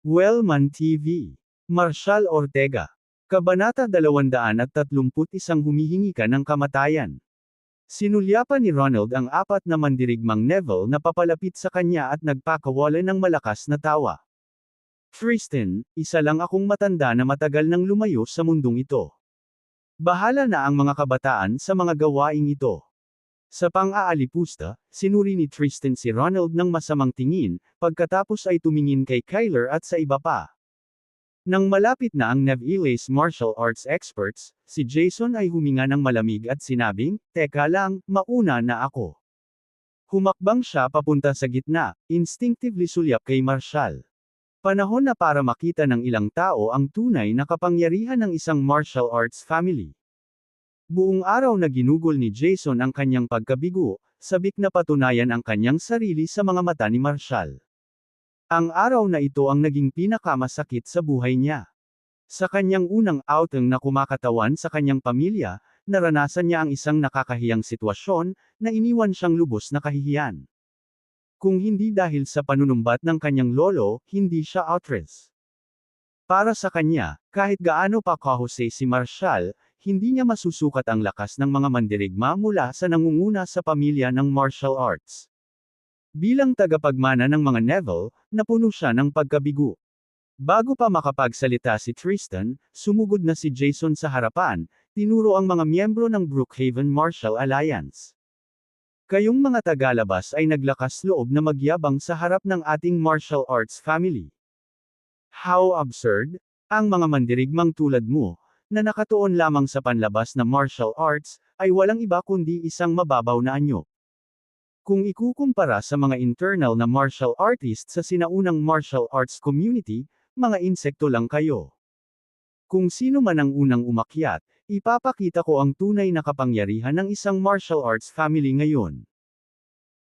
Wellman TV. Marshal Ortega. Kabanata 231 Humihingi ka ng kamatayan. Sinulyapan ni Ronald ang apat na mandirigmang Neville na papalapit sa kanya at nagpakawalan ng malakas na tawa. Tristan, isa lang akong matanda na matagal nang lumayo sa mundong ito. Bahala na ang mga kabataan sa mga gawaing ito. Sa pang-aalipusta, sinuri ni Tristan si Ronald ng masamang tingin, pagkatapos ay tumingin kay Kyler at sa iba pa. Nang malapit na ang Neviles martial arts experts, si Jason ay huminga ng malamig at sinabing, "Teka lang, mauna na ako." Humakbang siya papunta sa gitna, instinctively sulyap kay Marshal. Panahon na para makita ng ilang tao ang tunay na kapangyarihan ng isang martial arts family. Buong araw na ginugol ni Jason ang kanyang pagkabigo, sabik na patunayan ang kanyang sarili sa mga mata ni Marshal. Ang araw na ito ang naging pinakamasakit sa buhay niya. Sa kanyang unang outing na kumakatawan sa kanyang pamilya, naranasan niya ang isang nakakahiyang sitwasyon, na iniwan siyang lubos na kahihiyan. Kung hindi dahil sa panunumbat ng kanyang lolo, hindi siya outrest. Para sa kanya, kahit gaano pa kahusay si Marshal, hindi niya masusukat ang lakas ng mga mandirigma mula sa nangunguna sa pamilya ng martial arts. Bilang tagapagmana ng mga Neville, napuno siya ng pagkabigo. Bago pa makapagsalita si Tristan, sumugod na si Jason sa harapan, tinuro ang mga miyembro ng Brookhaven Martial Alliance. Kayong mga tagalabas ay naglakas loob na magyabang sa harap ng ating martial arts family. How absurd! Ang mga mandirigmang tulad mo, na nakatuon lamang sa panlabas na martial arts, ay walang iba kundi isang mababaw na anyo. Kung ikukumpara sa mga internal na martial artists sa sinaunang martial arts community, mga insekto lang kayo. Kung sino man ang unang umakyat, ipapakita ko ang tunay na kapangyarihan ng isang martial arts family ngayon.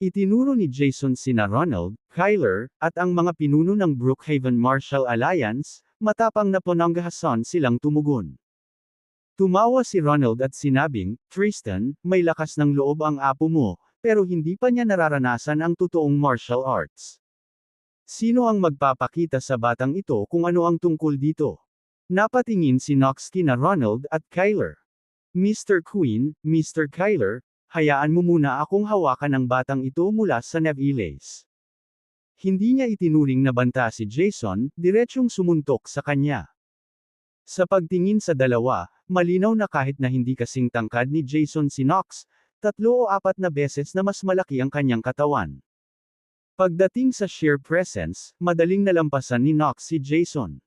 Itinuro ni Jason sina Ronald, Kyler, at ang mga pinuno ng Brookhaven Martial Alliance, matapang na ponanggahasan silang tumugon. Tumawa si Ronald at sinabing, "Tristan, may lakas ng loob ang apo mo, pero hindi pa niya nararanasan ang totoong martial arts. Sino ang magpapakita sa batang ito kung ano ang tungkol dito?" Napatingin si Knox kina Ronald at Kyler. "Mr. Queen, Mr. Kyler, hayaan mo muna akong hawakan ang batang ito mula sa Neviles." Hindi niya itinuring na banta si Jason, diretsyong sumuntok sa kanya. Sa pagtingin sa dalawa, malinaw na kahit na hindi kasing tangkad ni Jason si Knox, 3 o 4 na beses na mas malaki ang kanyang katawan. Pagdating sa sheer presence, madaling nalampasan ni Knox si Jason.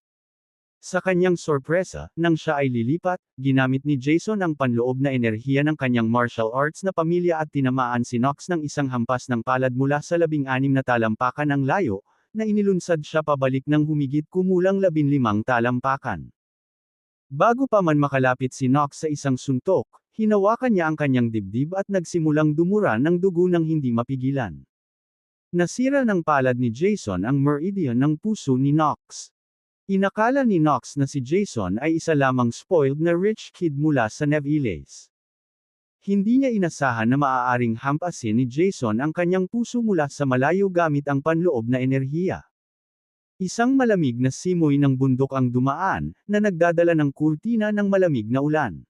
Sa kanyang sorpresa, nang siya ay lilipat, ginamit ni Jason ang panloob na enerhiya ng kanyang martial arts na pamilya at tinamaan si Knox ng isang hampas ng palad mula sa 16 na talampakan ng layo, na inilunsad siya pabalik ng humigit kumulang 15 talampakan. Bago pa man makalapit si Knox sa isang suntok, hinawakan niya ang kanyang dibdib at nagsimulang dumura ng dugo ng hindi mapigilan. Nasira ng palad ni Jason ang meridian ng puso ni Knox. Inakala ni Knox na si Jason ay isa lamang spoiled na rich kid mula sa Neviles. Hindi niya inasahan na maaaring hampasin ni Jason ang kanyang puso mula sa malayo gamit ang panloob na enerhiya. Isang malamig na simoy ng bundok ang dumaan, na nagdadala ng kurtina ng malamig na ulan.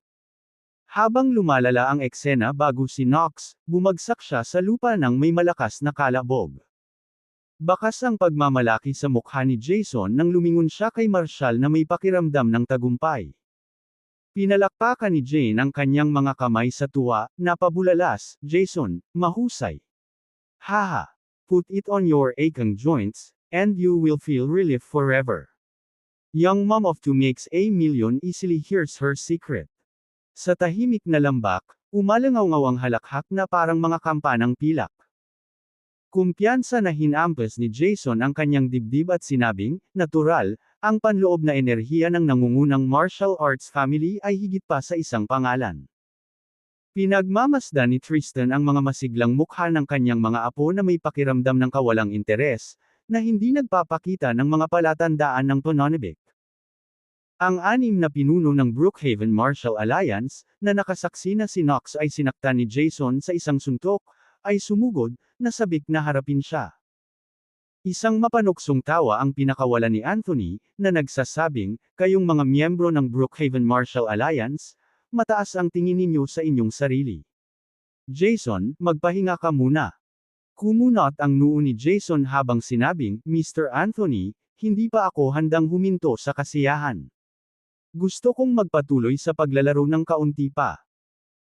Habang lumalala ang eksena bago si Knox, bumagsak siya sa lupa nang may malakas na kalabog. Bakas ang pagmamalaki sa mukha ni Jason nang lumingon siya kay Marshal na may pakiramdam ng tagumpay. Pinalakpakan ni Jane ang kanyang mga kamay sa tuwa, napabulalas, "Jason, mahusay. Haha. Put it on your aching joints, and you will feel relief forever." Young mom of 2 makes a million easily hears her secret. Sa tahimik na lambak, umalangaw-ngaw ang halakhak na parang mga kampanang pilak. Kumpiyansa na hinampas ni Jason ang kanyang dibdib at sinabing, "Natural, ang panloob na enerhiya ng nangungunang martial arts family ay higit pa sa isang pangalan." Pinagmamasdan ni Tristan ang mga masiglang mukha ng kanyang mga apo na may pakiramdam ng kawalang interes, na hindi nagpapakita ng mga palatandaan ng pananabik. Ang 6 na pinuno ng Brookhaven Martial Alliance, na nakasaksi na si Knox ay sinaktan ni Jason sa isang suntok, ay sumugod, na sabik na harapin siya. Isang mapanuksong tawa ang pinakawalan ni Anthony, na nagsasabing, kayong mga miyembro ng Brookhaven Martial Alliance, mataas ang tingin ninyo sa inyong sarili. Jason, magpahinga ka muna. Kumunot ang noo ni Jason habang sinabing, Mr. Anthony, hindi pa ako handang huminto sa kasiyahan. Gusto kong magpatuloy sa paglalaro ng kaunti pa.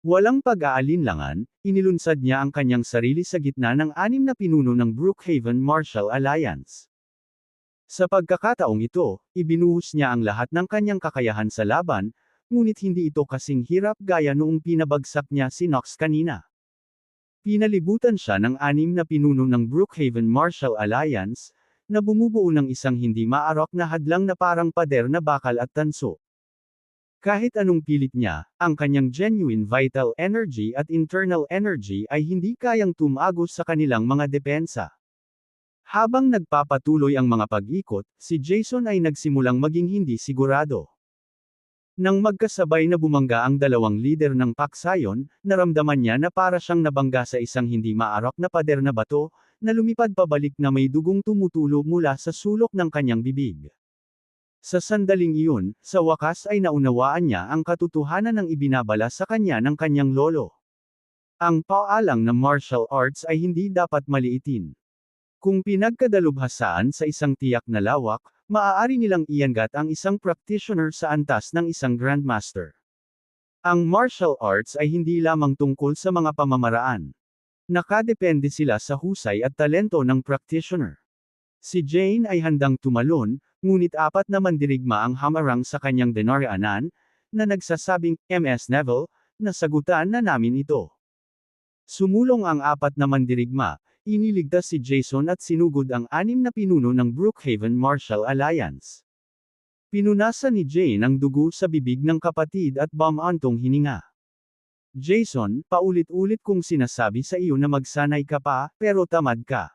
Walang pag-aalinlangan, inilunsad niya ang kanyang sarili sa gitna ng 6 na pinuno ng Brookhaven Martial Alliance. Sa pagkakataong ito, ibinuhos niya ang lahat ng kanyang kakayahan sa laban, ngunit hindi ito kasing hirap gaya noong pinabagsak niya si Nox kanina. Pinalibutan siya ng 6 na pinuno ng Brookhaven Martial Alliance, na bumubuo ng isang hindi maarok na hadlang na parang pader na bakal at tanso. Kahit anong pilit niya, ang kanyang genuine vital energy at internal energy ay hindi kayang tumagos sa kanilang mga depensa. Habang nagpapatuloy ang mga pag-ikot, si Jason ay nagsimulang maging hindi sigurado. Nang magkasabay na bumangga ang dalawang lider ng paksayon, naramdaman niya na para siyang nabangga sa isang hindi maarok na pader na bato, na lumipad pabalik na may dugong tumutulo mula sa sulok ng kanyang bibig. Sa sandaling iyon, sa wakas ay naunawaan niya ang katotohanan ng ibinabala sa kanya ng kanyang lolo. Ang paalang na martial arts ay hindi dapat maliitin. Kung pinagkadalubhasaan sa isang tiyak na lawak, maaari nilang iangat ang isang practitioner sa antas ng isang grandmaster. Ang martial arts ay hindi lamang tungkol sa mga pamamaraan. Nakadepende sila sa husay at talento ng practitioner. Si Jane ay handang tumalon, ngunit 4 na mandirigma ang hamarang sa kanyang dinaraanan, na nagsasabing, Ms. Neville, nasagutan na namin ito. Sumulong ang 4 na mandirigma, iniligtas si Jason at sinugod ang 6 na pinuno ng Brookhaven Martial Alliance. Pinunasan ni Jane ang dugo sa bibig ng kapatid at bumantong hininga. Jason, paulit-ulit kong sinasabi sa iyo na magsanay ka pa, pero tamad ka.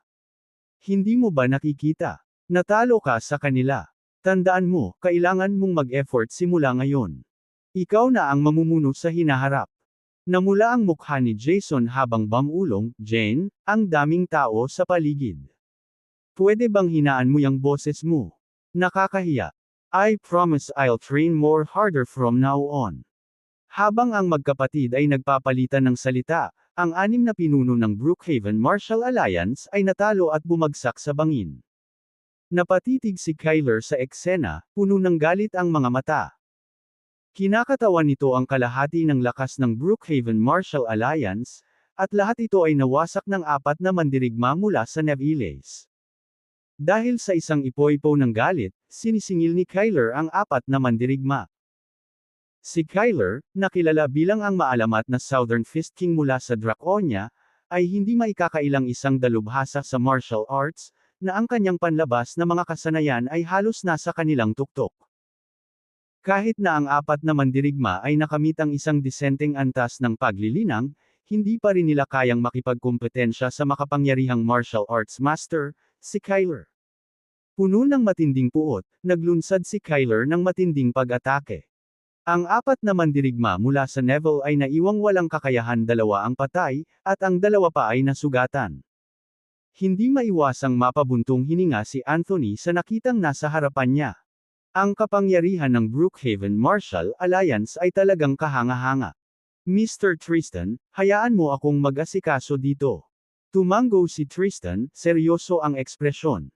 Hindi mo ba nakikita? Natalo ka sa kanila. Tandaan mo, kailangan mong mag-effort simula ngayon. Ikaw na ang mamumuno sa hinaharap. Namula ang mukha ni Jason habang bumulong, Jane, ang daming tao sa paligid. Pwede bang hinaan mo yung boses mo? Nakakahiya. I promise I'll train more harder from now on. Habang ang magkapatid ay nagpapalitan ng salita, ang 6 na pinuno ng Brookhaven Martial Alliance ay natalo at bumagsak sa bangin. Napatitig si Kyler sa eksena, puno ng galit ang mga mata. Kinakatawan nito ang kalahati ng lakas ng Brookhaven Martial Alliance, at lahat ito ay nawasak ng 4 na mandirigma mula sa Neviles. Dahil sa isang ipoipo ng galit, sinisingil ni Kyler ang 4 na mandirigma. Si Kyler, na kilala bilang ang maalamat na Southern Fist King mula sa Draconia, ay hindi maikakailang isang dalubhasa sa martial arts, na ang kanyang panlabas na mga kasanayan ay halos nasa kanilang tuktok. Kahit na ang 4 na mandirigma ay nakamit ang isang disenteng antas ng paglilinang, hindi pa rin nila kayang makipagkompetensya sa makapangyarihang martial arts master, si Kyler. Puno ng matinding puot, naglunsad si Kyler ng matinding pag-atake. Ang 4 na mandirigma mula sa Neville ay naiwang walang kakayahan, 2 ang patay, at ang 2 pa ay nasugatan. Hindi maiwasang mapabuntong hininga si Anthony sa nakitang nasa harapan niya. Ang kapangyarihan ng Brookhaven Martial Alliance ay talagang kahanga-hanga. Mr. Tristan, hayaan mo akong mag-asikaso dito. Tumango si Tristan, seryoso ang ekspresyon.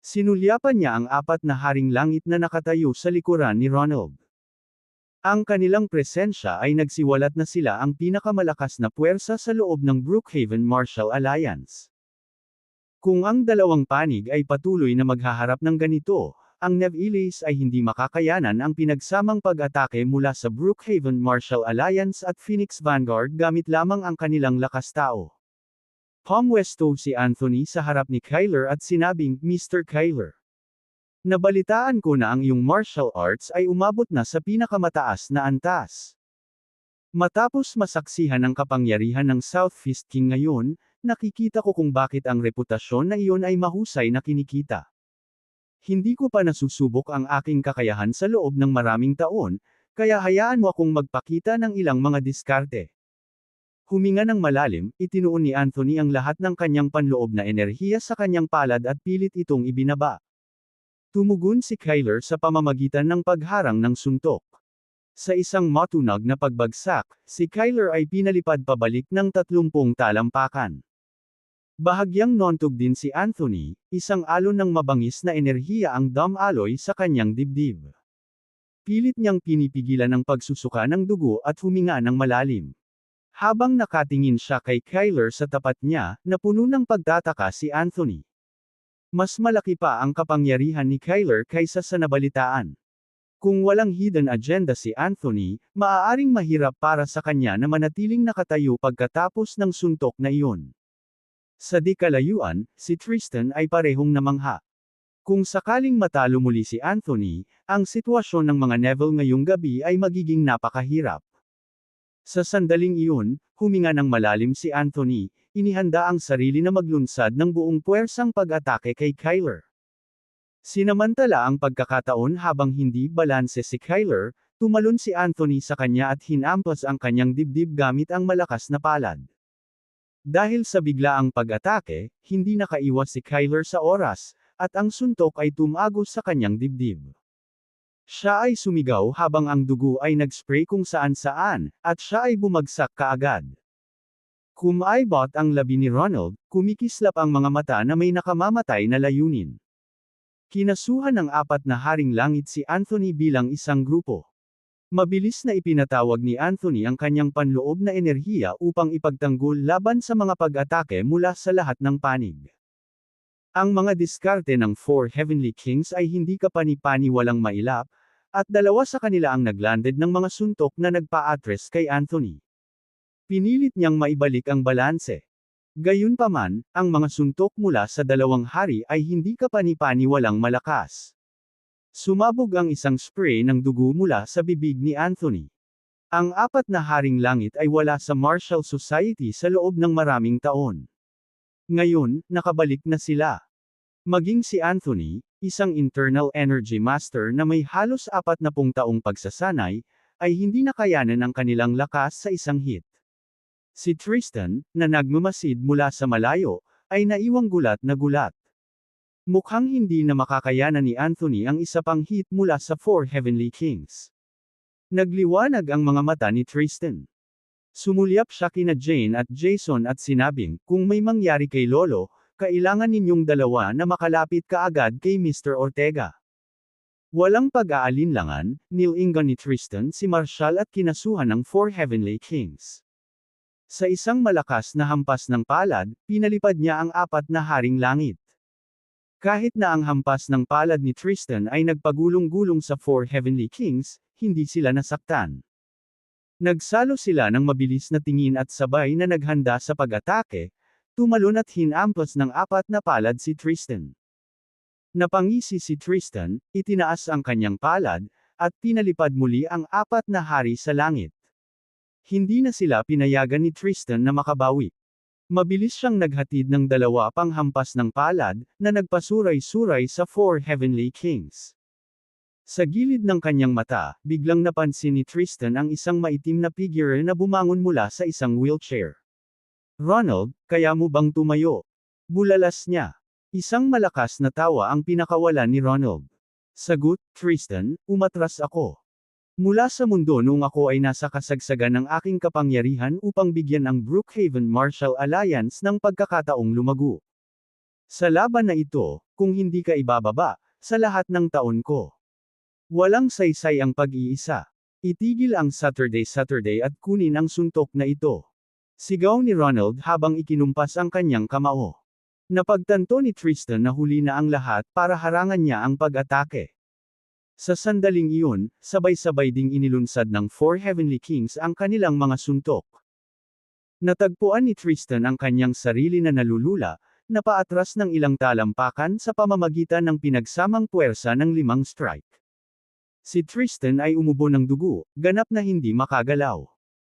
Sinulyapan niya ang 4 na haring langit na nakatayo sa likuran ni Ronald. Ang kanilang presensya ay nagsiwalat na sila ang pinakamalakas na puwersa sa loob ng Brookhaven Martial Alliance. Kung ang dalawang panig ay patuloy na maghaharap ng ganito, ang Neviles ay hindi makakayanan ang pinagsamang pag-atake mula sa Brookhaven Martial Alliance at Phoenix Vanguard gamit lamang ang kanilang lakas tao. Pumwesto si Anthony sa harap ni Kyler at sinabing, Mr. Kyler. Nabalitaan ko na ang iyong martial arts ay umabot na sa pinakamataas na antas. Matapos masaksihan ang kapangyarihan ng South Fist King ngayon, nakikita ko kung bakit ang reputasyon na iyon ay mahusay na kinikita. Hindi ko pa nasusubok ang aking kakayahan sa loob ng maraming taon, kaya hayaan mo akong magpakita ng ilang mga diskarte. Huminga ng malalim, itinuon ni Anthony ang lahat ng kanyang panloob na enerhiya sa kanyang palad at pilit itong ibinaba. Tumugon si Kyler sa pamamagitan ng pagharang ng suntok. Sa isang matunag na pagbagsak, si Kyler ay pinalipad pabalik ng 30 talampakan. Bahagyang nontog din si Anthony, isang alon ng mabangis na enerhiya ang dumaloy sa kanyang dibdib. Pilit niyang pinipigilan ang pagsusuka ng dugo at huminga ng malalim. Habang nakatingin siya kay Kyler sa tapat niya, napuno ng pagtataka si Anthony. Mas malaki pa ang kapangyarihan ni Kyler kaysa sa nabalitaan. Kung walang hidden agenda si Anthony, maaaring mahirap para sa kanya na manatiling nakatayo pagkatapos ng suntok na iyon. Sa di kalayuan, si Tristan ay parehong namangha. Kung sakaling matalo muli si Anthony, ang sitwasyon ng mga Neville ngayong gabi ay magiging napakahirap. Sa sandaling iyon, huminga ng malalim si Anthony, inihanda ang sarili na maglunsad ng buong puwersang pag-atake kay Kyler. Sinamantala ang pagkakataon habang hindi balanse si Kyler, tumalon si Anthony sa kanya at hinampas ang kanyang dibdib gamit ang malakas na palad. Dahil sa biglaang pag-atake, hindi nakaiwas si Kyler sa oras, at ang suntok ay tumagos sa kanyang dibdib. Siya ay sumigaw habang ang dugo ay nag-spray kung saan-saan, at siya ay bumagsak kaagad. Kumaibot ang labi ni Ronald, kumikislap ang mga mata na may nakamamatay na layunin. Kinasuhan ng 4 na haring langit si Anthony bilang isang grupo. Mabilis na ipinatawag ni Anthony ang kanyang panloob na enerhiya upang ipagtanggol laban sa mga pag-atake mula sa lahat ng panig. Ang mga diskarte ng 4 Heavenly Kings ay hindi kapani-pani walang mailap, at 2 sa kanila ang naglanded ng mga suntok na nagpa-atres kay Anthony. Pinilit niyang maibalik ang balanse. Gayunpaman, ang mga suntok mula sa 2 hari ay hindi kapani-pani walang malakas. Sumabog ang isang spray ng dugo mula sa bibig ni Anthony. Ang 4 na haring langit ay wala sa Martial Society sa loob ng maraming taon. Ngayon, nakabalik na sila. Maging si Anthony, isang internal energy master na may halos 40 taong pagsasanay, ay hindi nakayanan ang kanilang lakas sa isang hit. Si Tristan, na nagmamasid mula sa malayo, ay naiwang gulat na gulat. Mukhang hindi na makakayanan ni Anthony ang isa pang hit mula sa 4 Heavenly Kings. Nagliwanag ang mga mata ni Tristan. Sumulyap siya kina Jane at Jason at sinabing, kung may mangyari kay Lolo, kailangan ninyong 2 na makalapit kaagad kay Mr. Ortega. Walang pag-aalinlangan, nilingan ni Tristan si Marshall at kinasuhan ng 4 Heavenly Kings. Sa isang malakas na hampas ng palad, pinalipad niya ang 4 na haring langit. Kahit na ang hampas ng palad ni Tristan ay nagpagulong-gulong sa 4 Heavenly Kings, hindi sila nasaktan. Nagsalo sila ng mabilis na tingin at sabay na naghanda sa pag-atake, tumalon at hinampas ng 4 na palad si Tristan. Napangisi si Tristan, itinaas ang kanyang palad, at pinalipad muli ang 4 na hari sa langit. Hindi na sila pinayagan ni Tristan na makabawi. Mabilis siyang naghatid ng 2 pang hampas ng palad, na nagpasuray-suray sa 4 Heavenly Kings. Sa gilid ng kanyang mata, biglang napansin ni Tristan ang isang maitim na figure na bumangon mula sa isang wheelchair. Ronald, kaya mo bang tumayo? Bulalas niya. Isang malakas na tawa ang pinakawalan ni Ronald. Sagot, Tristan, umatras ako. Mula sa mundo noong ako ay nasa kasagsagan ng aking kapangyarihan upang bigyan ang Brookhaven Martial Alliance ng pagkakataong lumago. Sa laban na ito, kung hindi ka ibababa, sa lahat ng taon ko. Walang saysay ang pag-iisa. Itigil ang Saturday at kunin ang suntok na ito. Sigaw ni Ronald habang ikinumpas ang kanyang kamao. Napagtanto ni Tristan na huli na ang lahat para harangan niya ang pag-atake. Sa sandaling iyon, sabay-sabay ding inilunsad ng 4 Heavenly Kings ang kanilang mga suntok. Natagpuan ni Tristan ang kanyang sarili na nalulula, napaatras ng ilang talampakan sa pamamagitan ng pinagsamang puwersa ng 5 strike. Si Tristan ay umubo ng dugo, ganap na hindi makagalaw.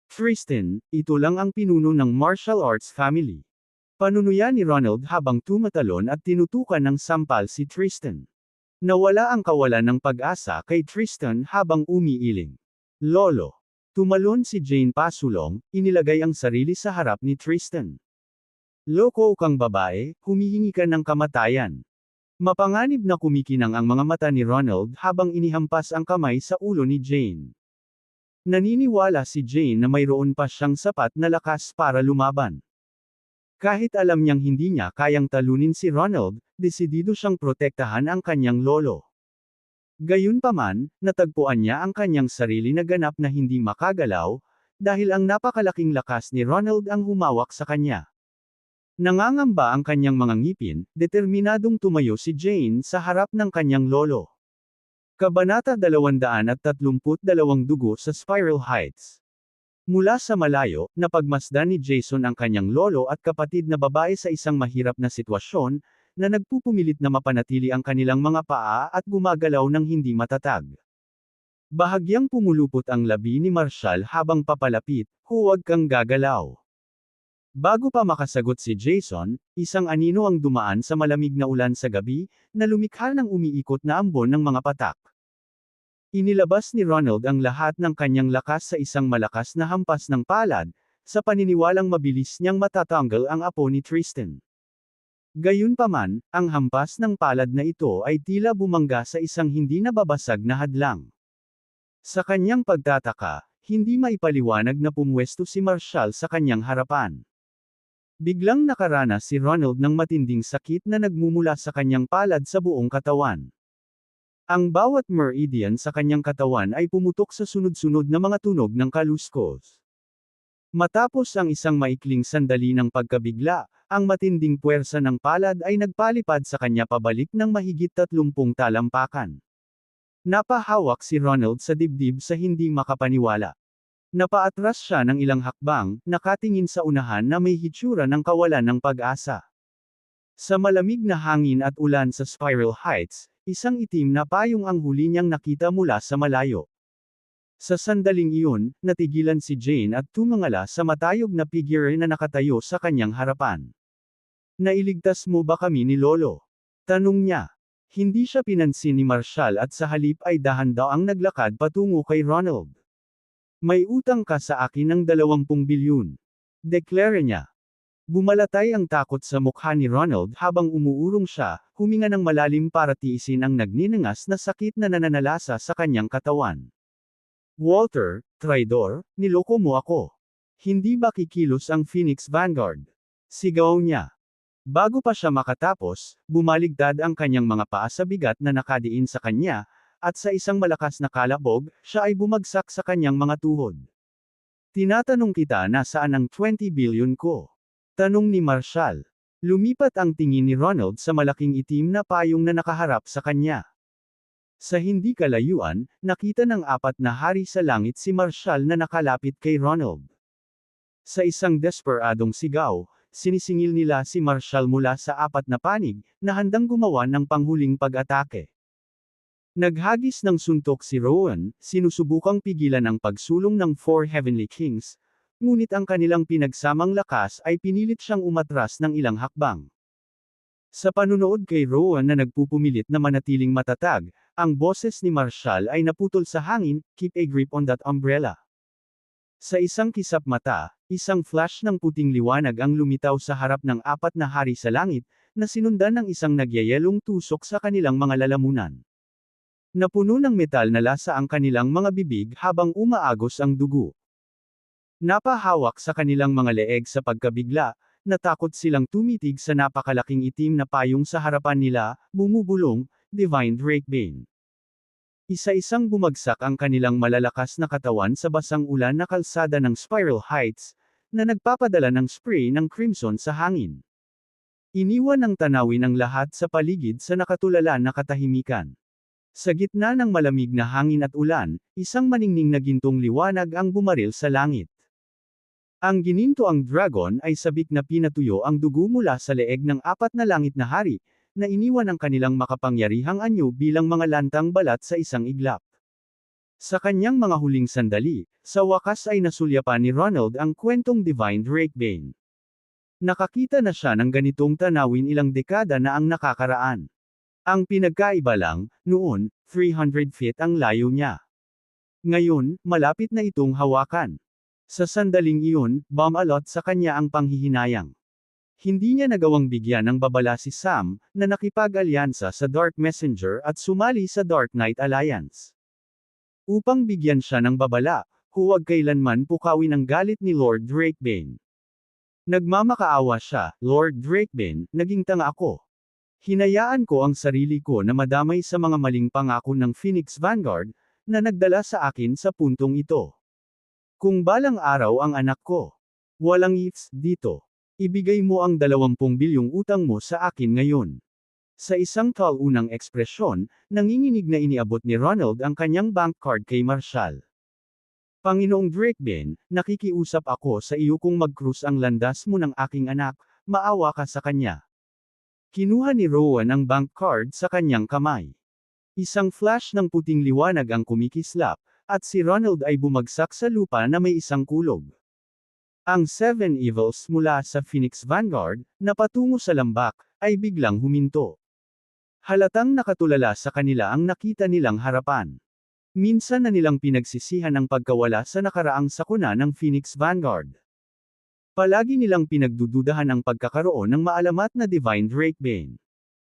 Tristan, ito lang ang pinuno ng martial arts family. Panunuya ni Ronald habang tumatalon at tinutukan ng sampal si Tristan. Nawala ang kawalan ng pag-asa kay Tristan habang umiiling. Lolo. Tumalon si Jane pasulong, inilagay ang sarili sa harap ni Tristan. Loko kang babae, humihingi ka ng kamatayan. Mapanganib na kumikinang ang mga mata ni Ronald habang inihampas ang kamay sa ulo ni Jane. Naniniwala si Jane na mayroon pa siyang sapat na lakas para lumaban. Kahit alam niyang hindi niya kayang talunin si Ronald, desidido siyang protektahan ang kanyang lolo. Gayunpaman, natagpuan niya ang kanyang sarili na ganap na hindi makagalaw, dahil ang napakalaking lakas ni Ronald ang humawak sa kanya. Nangangamba ang kanyang mga ngipin, determinadong tumayo si Jane sa harap ng kanyang lolo. Kabanata 232 Dugo sa Spiral Heights. Mula sa malayo, napagmasdan ni Jason ang kanyang lolo at kapatid na babae sa isang mahirap na sitwasyon, na nagpupumilit na mapanatili ang kanilang mga paa at gumagalaw ng hindi matatag. Bahagyang pumulupot ang labi ni Marshall habang papalapit, "Huwag kang gagalaw." Bago pa makasagot si Jason, isang anino ang dumaan sa malamig na ulan sa gabi, na lumikha ng umiikot na ambon ng mga patak. Inilabas ni Ronald ang lahat ng kanyang lakas sa isang malakas na hampas ng palad, sa paniniwalang mabilis niyang matatanggal ang apo ni Tristan. Gayunpaman, ang hampas ng palad na ito ay tila bumangga sa isang hindi nababasag na hadlang. Sa kanyang pagtataka, hindi maipaliwanag na pumwesto si Marshall sa kanyang harapan. Biglang nakaranas si Ronald ng matinding sakit na nagmumula sa kanyang palad sa buong katawan. Ang bawat meridian sa kanyang katawan ay pumutok sa sunod-sunod na mga tunog ng kaluskos. Matapos ang isang maikling sandali ng pagkabigla, ang matinding puwersa ng palad ay nagpalipad sa kanya pabalik ng mahigit 30 talampakan. Napahawak si Ronald sa dibdib sa hindi makapaniwala. Napaatras siya ng ilang hakbang, nakatingin sa unahan na may hitsura ng kawalan ng pag-asa. Sa malamig na hangin at ulan sa Spiral Heights, isang itim na payong ang huli niyang nakita mula sa malayo. Sa sandaling iyon, natigilan si Jane at tumangala sa matayog na figure na nakatayo sa kanyang harapan. "Nailigtas mo ba kami ni Lolo?" tanong niya. Hindi siya pinansin ni Marshall at sa halip ay dahan-daang naglakad patungo kay Ronald. "May utang ka sa akin ng 20 bilyon. Deklara niya. Bumalatay ang takot sa mukha ni Ronald habang umuurong siya, huminga ng malalim para tiisin ang nagninangas na sakit na nananalasa sa kanyang katawan. "Walter, traidor, niloko mo ako. Hindi ba kikilos ang Phoenix Vanguard?" sigaw niya. Bago pa siya makatapos, bumaligtad ang kanyang mga paa sa bigat na nakadiin sa kanya, at sa isang malakas na kalabog, siya ay bumagsak sa kanyang mga tuhod. "Tinatanong kita nasaan ang 20 billion ko?" tanong ni Marshall. Lumipat ang tingin ni Ronald sa malaking itim na payong na nakaharap sa kanya. Sa hindi kalayuan, nakita ng 4 na hari sa langit si Marshall na nakalapit kay Ronald. Sa isang desperadong sigaw, sinisingil nila si Marshall mula sa 4 na panig, na handang gumawa ng panghuling pag-atake. Naghagis ng suntok si Rowan, sinusubukang pigilan ang pagsulong ng 4 Heavenly Kings, ngunit ang kanilang pinagsamang lakas ay pinilit siyang umatras ng ilang hakbang. Sa panunood kay Rowan na nagpupumilit na manatiling matatag, ang boses ni Marshall ay naputol sa hangin, "Keep a grip on that umbrella." Sa isang kisap mata, isang flash ng puting liwanag ang lumitaw sa harap ng 4 na hari sa langit, na sinundan ng isang nagyayelong tusok sa kanilang mga lalamunan. Napuno ng metal na lasa ang kanilang mga bibig habang umaagos ang dugo. Napahawak sa kanilang mga leeg sa pagkabigla, natakot silang tumitig sa napakalaking itim na payong sa harapan nila, bumubulong, Divine Drakebane. Isa-isang bumagsak ang kanilang malalakas na katawan sa basang ulan na kalsada ng Spiral Heights, na nagpapadala ng spray ng crimson sa hangin. Iniwan ng tanawin ang lahat sa paligid sa nakatulala na katahimikan. Sa gitna ng malamig na hangin at ulan, isang maningning na gintong liwanag ang bumaril sa langit. Ang ginintoang dragon ay sabik na pinatuyo ang dugo mula sa leeg ng 4 na langit na hari, na iniwan ang kanilang makapangyarihang anyo bilang mga lantang balat sa isang iglap. Sa kanyang mga huling sandali, sa wakas ay nasulyapan ni Ronald ang kwentong Divine Drakebane. Nakakita na siya ng ganitong tanawin ilang dekada na ang nakakaraan. Ang pinagkaiba lang, noon, 300 feet ang layo niya. Ngayon, malapit na itong hawakan. Sa sandaling iyon, bumalot sa kanya ang panghihinayang. Hindi niya nagawang bigyan ng babala si Sam, na nakipag-alyansa sa Dark Messenger at sumali sa Dark Knight Alliance. Upang bigyan siya ng babala, huwag kailanman pukawin ang galit ni Lord Drakebane. Nagmamakaawa siya, Lord Drakebane, naging tanga ako. Hinayaan ko ang sarili ko na madamay sa mga maling pangako ng Phoenix Vanguard, na nagdala sa akin sa puntong ito. Kung balang araw ang anak ko, walang ifs dito. Ibigay mo ang 20 bilyong utang mo sa akin ngayon. Sa isang taunang ekspresyon, nanginginig na iniabot ni Ronald ang kanyang bank card kay Marshall. Panginoong Drakebane, nakikiusap ako sa iyo kung mag-cruise ang landas mo ng aking anak, maawa ka sa kanya. Kinuha ni Rowan ang bank card sa kanyang kamay. Isang flash ng puting liwanag ang kumikislap, at si Ronald ay bumagsak sa lupa na may isang kulog. Ang Seven Evils mula sa Phoenix Vanguard, na patungo sa lambak, ay biglang huminto. Halatang nakatulala sa kanila ang nakita nilang harapan. Minsan na nilang pinagsisihan ang pagkawala sa nakaraang sakuna ng Phoenix Vanguard. Palagi nilang pinagdududahan ang pagkakaroon ng maalamat na Divine Drakebane.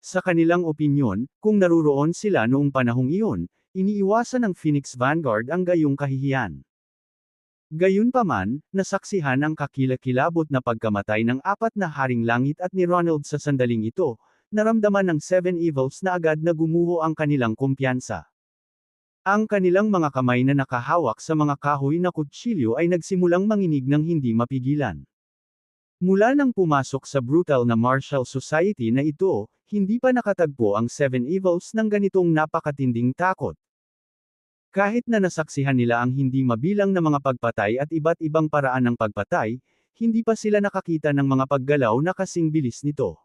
Sa kanilang opinyon, kung naruroon sila noong panahong iyon, iniiwasan ng Phoenix Vanguard ang gayong kahihiyan. Gayunpaman, nasaksihan ang kakilakilabot na pagkamatay ng 4 na Haring Langit at ni Ronald sa sandaling ito, naramdaman ng Seven Evils na agad na gumuho ang kanilang kumpiyansa. Ang kanilang mga kamay na nakahawak sa mga kahoy na kutsilyo ay nagsimulang manginig ng hindi mapigilan. Mula nang pumasok sa brutal na martial society na ito, hindi pa nakatagpo ang Seven Evils ng ganitong napakatinding takot. Kahit na nasaksihan nila ang hindi mabilang na mga pagpatay at iba't ibang paraan ng pagpatay, hindi pa sila nakakita ng mga paggalaw na kasing bilis nito.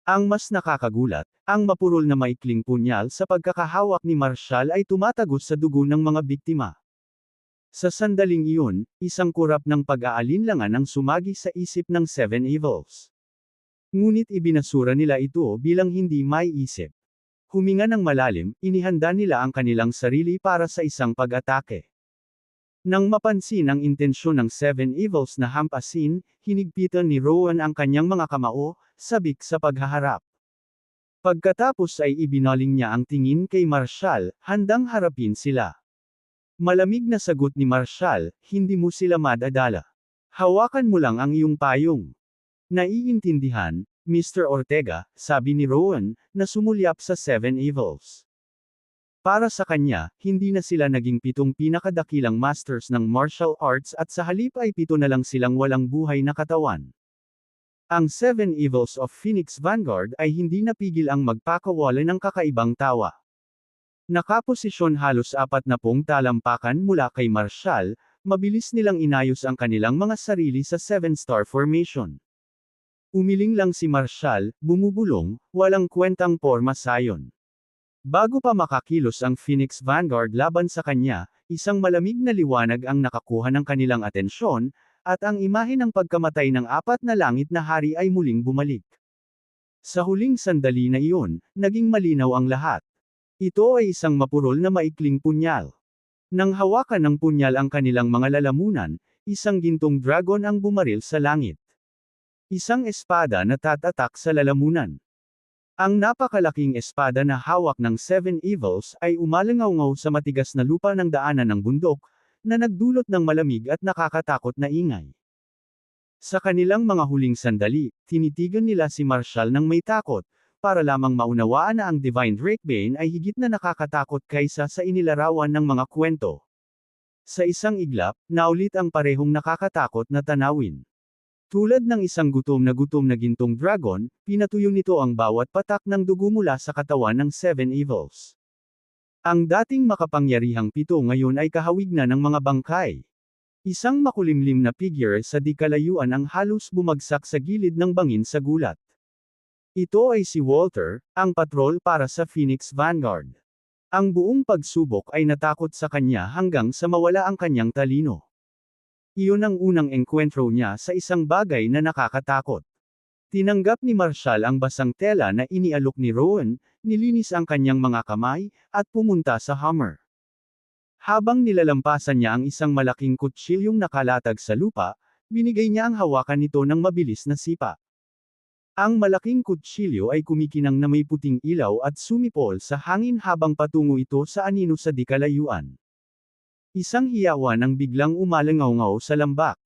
Ang mas nakakagulat, ang mapurol na maikling punyal sa pagkakahawak ni Marshall ay tumatagos sa dugo ng mga biktima. Sa sandaling iyon, isang kurap ng pag-aalinlangan ang sumagi sa isip ng Seven Evils. Ngunit ibinasura nila ito bilang hindi may isip. Huminga ng malalim, inihanda nila ang kanilang sarili para sa isang pag-atake. Nang mapansin ang intensyon ng Seven Evils na hampasin, hinigpitan ni Rowan ang kanyang mga kamao, sabik sa paghaharap. Pagkatapos ay ibinaling niya ang tingin kay Marshall, handang harapin sila. Malamig na sagot ni Marshall, hindi mo sila madadala. Hawakan mo lang ang iyong payong. Naiintindihan, Mr. Ortega, sabi ni Rowan, na sumulyap sa Seven Evils. Para sa kanya, hindi na sila naging 7 pinakadakilang masters ng martial arts at sa halip ay 7 na lang silang walang buhay na katawan. Ang Seven Evils of Phoenix Vanguard ay hindi napigil ang magpakawala ng kakaibang tawa. Nakaposisyon halos 40 talampakan mula kay Marshall, mabilis nilang inayos ang kanilang mga sarili sa 7-star formation. Umiling lang si Marshall, bumubulong, walang kwentang porma sayon. Bago pa makakilos ang Phoenix Vanguard laban sa kanya, isang malamig na liwanag ang nakakuha ng kanilang atensyon, at ang imahe ng pagkamatay ng 4 na langit na hari ay muling bumalik. Sa huling sandali na iyon, naging malinaw ang lahat. Ito ay isang mapurol na maikling punyal. Nang hawakan ng punyal ang kanilang mga lalamunan, isang gintong dragon ang bumaril sa langit. Isang espada na tatatak sa lalamunan. Ang napakalaking espada na hawak ng Seven Evils ay umalangaw-ngaw sa matigas na lupa ng daanan ng bundok, na nagdulot ng malamig at nakakatakot na ingay. Sa kanilang mga huling sandali, tinitigan nila si Marshall ng may takot, para lamang maunawaan na ang Divine Drakebane ay higit na nakakatakot kaysa sa inilarawan ng mga kwento. Sa isang iglap, naulit ang parehong nakakatakot na tanawin. Tulad ng isang gutom na gintong dragon, pinatuyo nito ang bawat patak ng dugo mula sa katawan ng Seven Evils. Ang dating makapangyarihang 7 ngayon ay kahawig na ng mga bangkay. Isang makulimlim na figure sa di kalayuan ang halos bumagsak sa gilid ng bangin sa gulat. Ito ay si Walter, ang patrol para sa Phoenix Vanguard. Ang buong pagsubok ay natakot sa kanya hanggang sa mawala ang kanyang talino. Iyon ang unang engkwentro niya sa isang bagay na nakakatakot. Tinanggap ni Marshall ang basang tela na inialok ni Rowan, nilinis ang kanyang mga kamay, at pumunta sa Hummer. Habang nilalampasan niya ang isang malaking kutsilyong nakalatag sa lupa, binigay niya ang hawakan nito ng mabilis na sipa. Ang malaking kutsilyo ay kumikinang na may puting ilaw at sumipol sa hangin habang patungo ito sa anino sa di kalayuan. Isang hiyawan ang biglang umalangaw-ngaw sa lambak.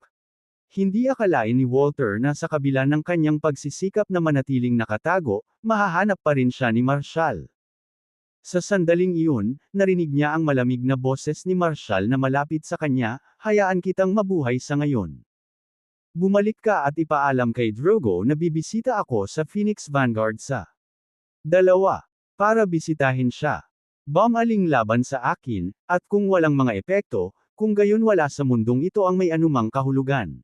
Hindi akalain ni Walter na sa kabila ng kanyang pagsisikap na manatiling nakatago, mahahanap pa rin siya ni Marshall. Sa sandaling iyon, narinig niya ang malamig na boses ni Marshall na malapit sa kanya, "Hayaan kitang mabuhay sa ngayon. Bumalik ka at ipaalam kay Drogo na bibisita ako sa Phoenix Vanguard sa 2. Para bisitahin siya. Bumaling laban sa akin, at kung walang mga epekto, kung gayon wala sa mundong ito ang may anumang kahulugan."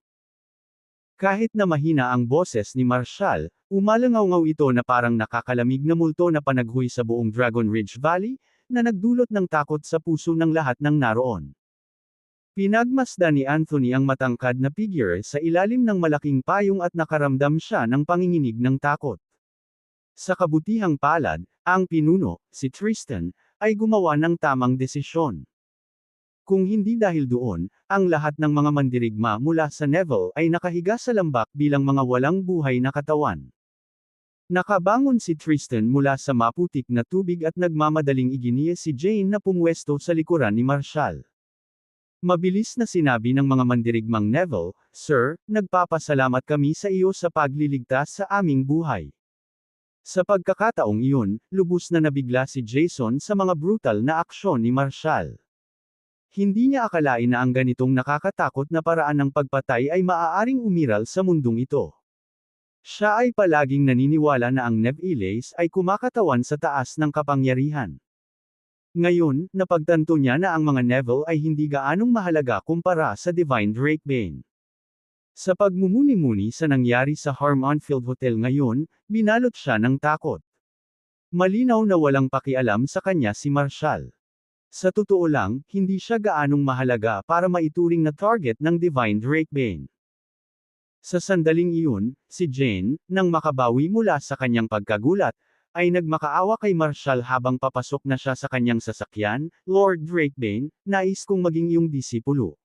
Kahit na mahina ang boses ni Marshall, umalangaw-ngaw ito na parang nakakalamig na multo na panaghoy sa buong Dragon Ridge Valley, na nagdulot ng takot sa puso ng lahat ng naroon. Pinagmasdan ni Anthony ang matangkad na figure sa ilalim ng malaking payong at nakaramdam siya ng panginginig ng takot. Sa kabutihang palad, ang pinuno, si Tristan, ay gumawa ng tamang desisyon. Kung hindi dahil doon, ang lahat ng mga mandirigma mula sa Neville ay nakahiga sa lambak bilang mga walang buhay na katawan. Nakabangon si Tristan mula sa maputik na tubig at nagmamadaling iginiya si Jane na pumwesto sa likuran ni Marshall. Mabilis na sinabi ng mga mandirigmang Neville, "Sir, nagpapasalamat kami sa iyo sa pagliligtas sa aming buhay." Sa pagkakataong iyon, lubos na nabigla si Jason sa mga brutal na aksyon ni Marshall. Hindi niya akalain na ang ganitong nakakatakot na paraan ng pagpatay ay maaaring umiral sa mundong ito. Siya ay palaging naniniwala na ang Neviles ay kumakatawan sa taas ng kapangyarihan. Ngayon, napagtanto niya na ang mga Neville ay hindi gaanong mahalaga kumpara sa Divine Drakebane. Sa pagmumuni-muni sa nangyari sa Harmonfield Hotel ngayon, binalot siya ng takot. Malinaw na walang pakialam sa kanya si Marshall. Sa totoo lang, hindi siya gaanong mahalaga para maituring na target ng Divine Drakebane. Sa sandaling iyon, si Jane, nang makabawi mula sa kanyang pagkagulat, ay nagmakaawa kay Marshall habang papasok na siya sa kanyang sasakyan. "Lord Drakebane, nais kong maging iyong disipulo."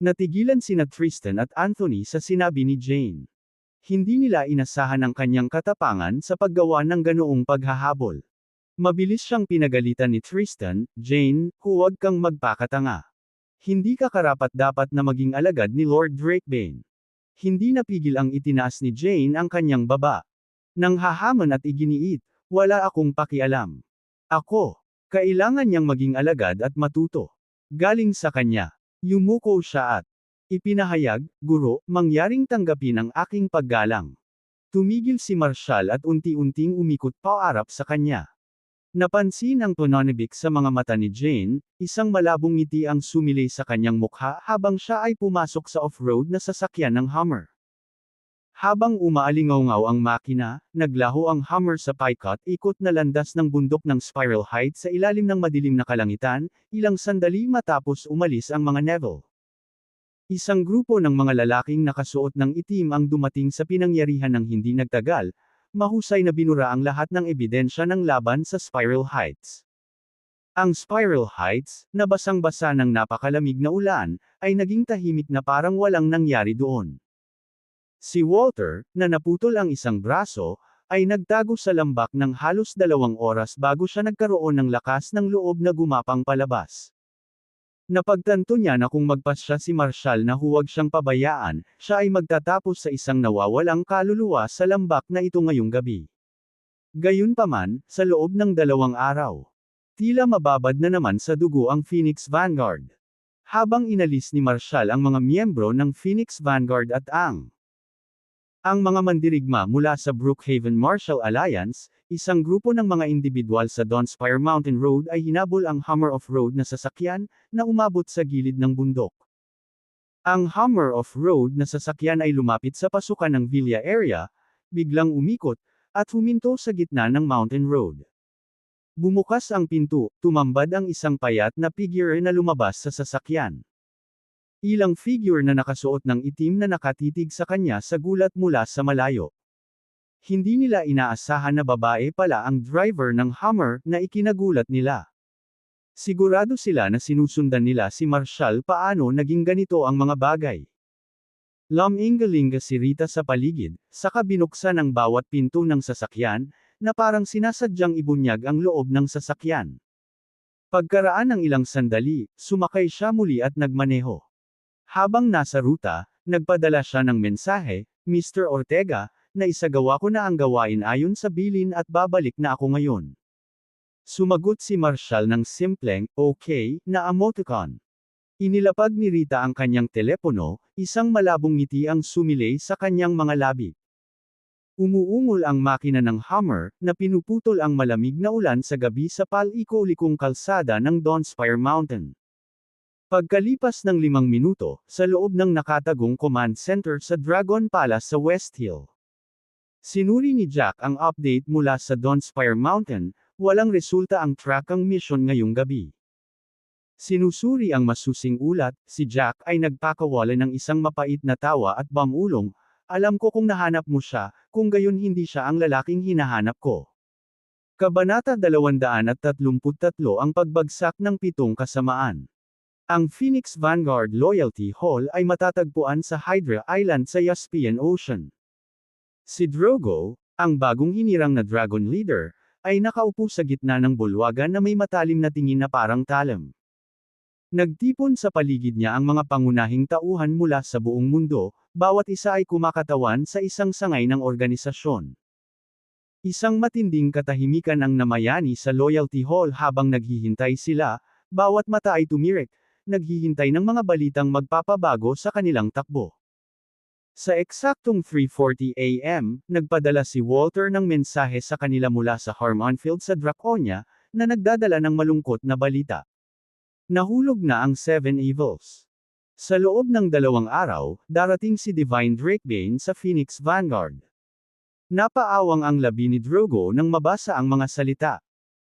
Natigilan sina Tristan at Anthony sa sinabi ni Jane. Hindi nila inasahan ang kanyang katapangan sa paggawa ng ganoong paghahabol. Mabilis siyang pinagalitan ni Tristan, "Jane, huwag kang magpakatanga. Hindi ka karapat-dapat na maging alagad ni Lord Drakebane." Hindi napigil ang itinaas ni Jane ang kanyang baba. Nang hahamon at iginiit, "Wala akong pakialam. Ako. Kailangan niyang maging alagad at matuto." Galing sa kanya. Yumuko siya at ipinahayag, "Guro, mangyaring tanggapin ang aking paggalang." Tumigil si Marshall at unti-unting umikot paarap sa kanya. Napansin ang pananabik sa mga mata ni Jane, isang malabong ngiti ang sumilay sa kanyang mukha habang siya ay pumasok sa off-road na sasakyan ng Hummer. Habang umaalingaw-ngaw ang makina, naglaho ang Hummer sa paikot-ikot na landas ng bundok ng Spiral Heights sa ilalim ng madilim na kalangitan, ilang sandali matapos umalis ang mga Neville. Isang grupo ng mga lalaking nakasuot ng itim ang dumating sa pinangyarihan ng hindi nagtagal, mahusay na binura ang lahat ng ebidensya ng laban sa Spiral Heights. Ang Spiral Heights, na basang-basa ng napakalamig na ulan, ay naging tahimik na parang walang nangyari doon. Si Walter, na naputol ang isang braso, ay nagtago sa lambak ng halos 2 oras bago siya nagkaroon ng lakas ng loob na gumapang palabas. Napagtanto niya na kung magpasya si Marshall na huwag siyang pabayaan, siya ay magtatapos sa isang nawawalang kaluluwa sa lambak na ito ngayong gabi. Gayunpaman, sa loob ng 2 araw, tila mababad na naman sa dugo ang Phoenix Vanguard. Habang inalis ni Marshall ang mga miyembro ng Phoenix Vanguard at ang mga mandirigma mula sa Brookhaven Marshall Alliance, isang grupo ng mga indibidwal sa Dawnspire Mountain Road ay hinabol ang Hummer off-road na sasakyan, na umabot sa gilid ng bundok. Ang Hummer off-road na sasakyan ay lumapit sa pasukan ng Villa area, biglang umikot, at huminto sa gitna ng mountain road. Bumukas ang pinto, tumambad ang isang payat na figure na lumabas sa sasakyan. Ilang figure na nakasuot ng itim na nakatitig sa kanya sa gulat mula sa malayo. Hindi nila inaasahan na babae pala ang driver ng Hummer na ikinagulat nila. Sigurado sila na sinusundan nila si Marshall paano naging ganito ang mga bagay. Lumingalinga si Rita sa paligid, saka binuksan ang bawat pinto ng sasakyan, na parang sinasadyang ibunyag ang loob ng sasakyan. Pagkaraan ng ilang sandali, sumakay siya muli at nagmaneho. Habang nasa ruta, nagpadala siya ng mensahe, Mr. Ortega, na isagawa ko na ang gawain ayon sa bilin at babalik na ako ngayon. Sumagot si Marshall ng simpleng, okay, na emoticon. Inilapag ni Rita ang kanyang telepono, isang malabong ngiti ang sumilay sa kanyang mga labi. Umuungol ang makina ng Hummer, na pinuputol ang malamig na ulan sa gabi sa paliko-likong kalsada ng Donspire Mountain. Pagkalipas ng 5 minuto, sa loob ng nakatagong command center sa Dragon Palace sa West Hill. Sinuri ni Jack ang update mula sa Donspire Mountain, walang resulta ang trackang mission ngayong gabi. Sinusuri ang masusing ulat, si Jack ay nagpakawala ng isang mapait na tawa at bamulong, alam ko kung nahanap mo siya, kung gayon hindi siya ang lalaking hinahanap ko. Kabanata 233 ang pagbagsak ng 7 kasamaan. Ang Phoenix Vanguard Loyalty Hall ay matatagpuan sa Hydra Island sa Caspian Ocean. Si Drogo, ang bagong hinirang na Dragon Leader, ay nakaupo sa gitna ng bulwagan na may matalim na tingin na parang talam. Nagtipon sa paligid niya ang mga pangunahing tauhan mula sa buong mundo, bawat isa ay kumakatawan sa isang sangay ng organisasyon. Isang matinding katahimikan ang namayani sa Loyalty Hall habang naghihintay sila, bawat mata ay tumirik, naghihintay ng mga balitang magpapabago sa kanilang takbo. Sa eksaktong 3:40 AM, nagpadala si Walter ng mensahe sa kanila mula sa Harmonfield sa Draconia, na nagdadala ng malungkot na balita. Nahulog na ang 7 Evils. Sa loob ng 2 araw, darating si Divine Drakebane sa Phoenix Vanguard. Napaawang ang labi ni Drogo nang mabasa ang mga salita.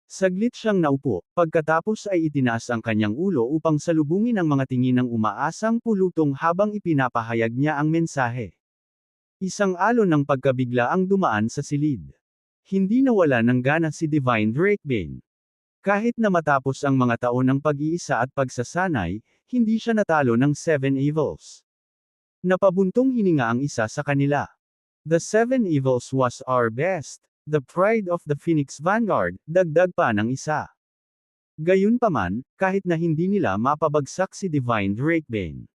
Saglit siyang naupo, pagkatapos ay itinaas ang kanyang ulo upang salubungin ang mga tingin ng umaasang pulutong habang ipinapahayag niya ang mensahe. Isang alon ng pagkabigla ang dumaan sa silid. Hindi nawala ng gana si Divine Drakebane. Kahit na matapos ang mga taon ng pag-iisa at pagsasanay, hindi siya natalo ng 7 Evils. Napabuntong hininga ang isa sa kanila. The 7 Evils was our best, the pride of the Phoenix Vanguard, dagdag pa ng isa. Gayunpaman, kahit na hindi nila mapabagsak si Divine Drakebane.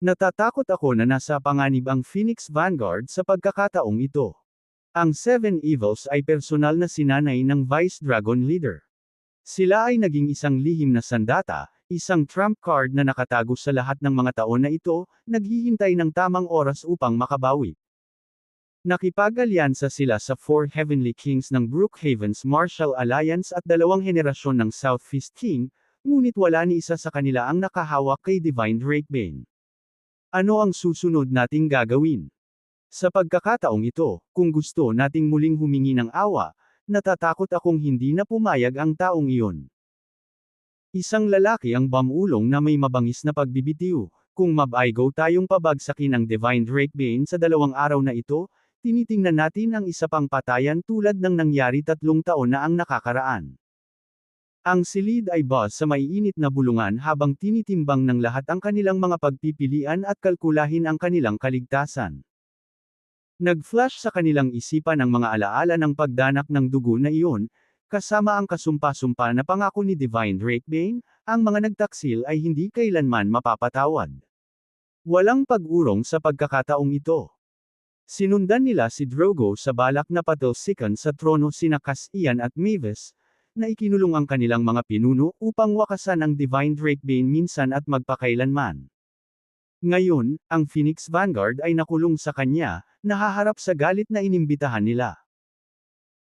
Natatakot ako na nasa panganib ang Phoenix Vanguard sa pagkakataong ito. Ang 7 Evils ay personal na sinanay ng Vice Dragon Leader. Sila ay naging isang lihim na sandata, isang trump card na nakatago sa lahat ng mga taon na ito, naghihintay ng tamang oras upang makabawi. Nakipag-alyansa sila sa 4 Heavenly Kings ng Brookhaven's Martial Alliance at 2 henerasyon ng Southfist King, ngunit wala ni isa sa kanila ang nakahawak kay Divine Drakebane. Ano ang susunod nating gagawin? Sa pagkakataong ito, kung gusto nating muling humingi ng awa, natatakot akong hindi na pumayag ang taong iyon. Isang lalaki ang bamulong na may mabangis na pagbibitiw. Kung mabaigo tayong pabagsakin ang Divine Drakebane sa 2 araw na ito, tinitingnan natin ang isa pang patayan tulad ng nangyari 3 taon na ang nakakaraan. Ang silid ay buzz sa maiinit na bulungan habang tinitimbang ng lahat ang kanilang mga pagpipilian at kalkulahin ang kanilang kaligtasan. Nag-flash sa kanilang isipan ang mga alaala ng pagdanak ng dugo na iyon, kasama ang kasumpa-sumpa na pangako ni Divine Drakebane, ang mga nagtaksil ay hindi kailanman mapapatawad. Walang pag-urong sa pagkakataong ito. Sinundan nila si Drogo sa balak na patalsikan sa trono sina Cassian at Mavis, na ikinulong ang kanilang mga pinuno upang wakasan ang Divine Drakebane minsan at magpakailanman. Ngayon, ang Phoenix Vanguard ay nakulong sa kanya, nahaharap sa galit na inimbitahan nila.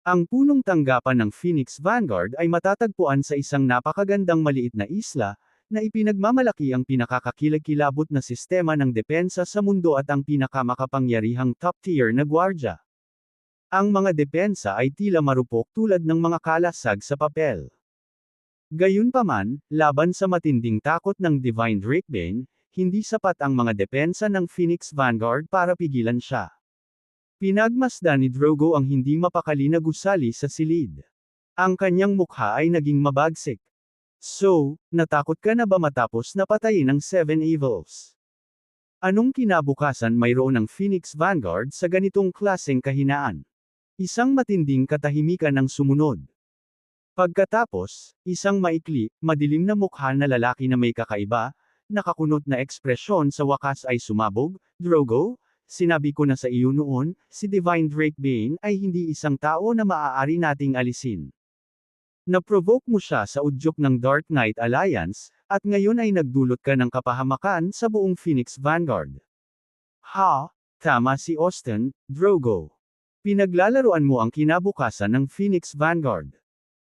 Ang punong tanggapan ng Phoenix Vanguard ay matatagpuan sa isang napakagandang maliit na isla, na ipinagmamalaki ang pinakakakilakilabot na sistema ng depensa sa mundo at ang pinakamakapangyarihang top-tier na gwardya. Ang mga depensa ay tila marupok tulad ng mga kalasag sa papel. Gayunpaman, laban sa matinding takot ng Divine Drakebane, hindi sapat ang mga depensa ng Phoenix Vanguard para pigilan siya. Pinagmasdan ni Drogo ang hindi mapakali na gusali sa silid. Ang kanyang mukha ay naging mabagsik. So, natakot ka na ba matapos na patayin ang Seven Evils? Anong kinabukasan mayroon ng Phoenix Vanguard sa ganitong klaseng kahinaan? Isang matinding katahimikan ang sumunod. Pagkatapos, isang maikli, madilim na mukha na lalaki na may kakaiba, nakakunot na ekspresyon sa wakas ay sumabog. Drogo, sinabi ko na sa iyo noon, si Divine Drakebane ay hindi isang tao na maaari nating alisin. Naprovoke mo siya sa udyok ng Dark Knight Alliance, at ngayon ay nagdulot ka ng kapahamakan sa buong Phoenix Vanguard. Ha? Tama si Austin, Drogo. Pinaglalaruan mo ang kinabukasan ng Phoenix Vanguard.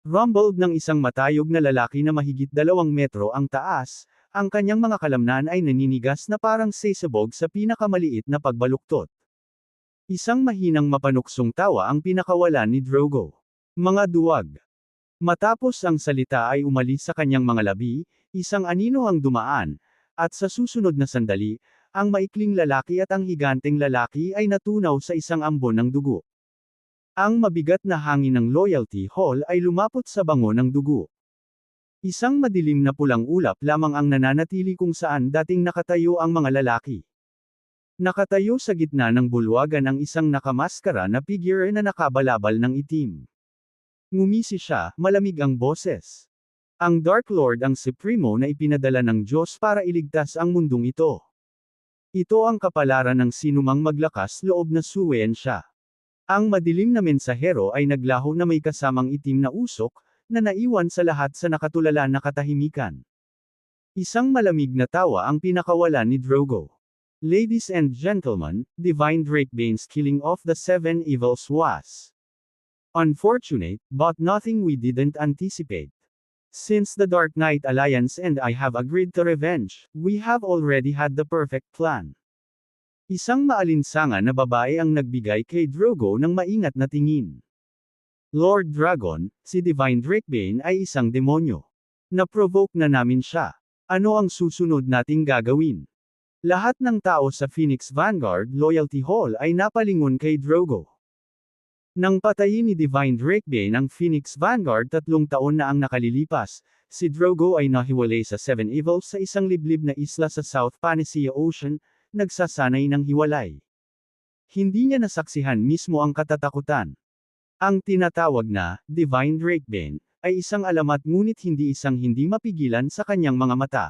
Rumbled ng isang matayog na lalaki na mahigit 2 metro ang taas, ang kanyang mga kalamnan ay naninigas na parang sesabog sa pinakamaliit na pagbaluktot. Isang mahinang mapanuksong tawa ang pinakawalan ni Drogo. Mga duwag. Matapos ang salita ay umalis sa kanyang mga labi, isang anino ang dumaan, at sa susunod na sandali, ang maikling lalaki at ang higanteng lalaki ay natunaw sa isang ambon ng dugo. Ang mabigat na hangin ng Loyalty Hall ay lumapot sa bango ng dugo. Isang madilim na pulang ulap lamang ang nananatili kung saan dating nakatayo ang mga lalaki. Nakatayo sa gitna ng bulwagan ang isang nakamaskara na figure na nakabalabal ng itim. Ngumisi siya, malamig ang boses. Ang Dark Lord ang Supremo na ipinadala ng Diyos para iligtas ang mundong ito. Ito ang kapalaran ng sinumang maglakas loob na suwayan siya. Ang madilim na mensahero ay naglaho na may kasamang itim na usok, na naiwan sa lahat sa nakatulala na katahimikan. Isang malamig na tawa ang pinakawalan ni Drogo. Ladies and gentlemen, Divine Drakebane's killing of the Seven Evils was unfortunate, but nothing we didn't anticipate. Since the Dark Knight Alliance and I have agreed to revenge, we have already had the perfect plan. Isang maalinsangan na babae ang nagbigay kay Drogo ng maingat na tingin. Lord Dragon, si Divine Drakebane ay isang demonyo. Na-provoke na namin siya. Ano ang susunod nating gagawin? Lahat ng tao sa Phoenix Vanguard Loyalty Hall ay napalingon kay Drogo. Nang patayin ni Divine Drakebane ang Phoenix Vanguard 3 taon na ang nakalilipas, si Drogo ay nahiwalay sa Seven Evils sa isang liblib na isla sa South Panacea Ocean, nagsasanay ng hiwalay. Hindi niya nasaksihan mismo ang katatakutan. Ang tinatawag na Divine Drakebane ay isang alamat ngunit hindi isang hindi mapigilan sa kanyang mga mata.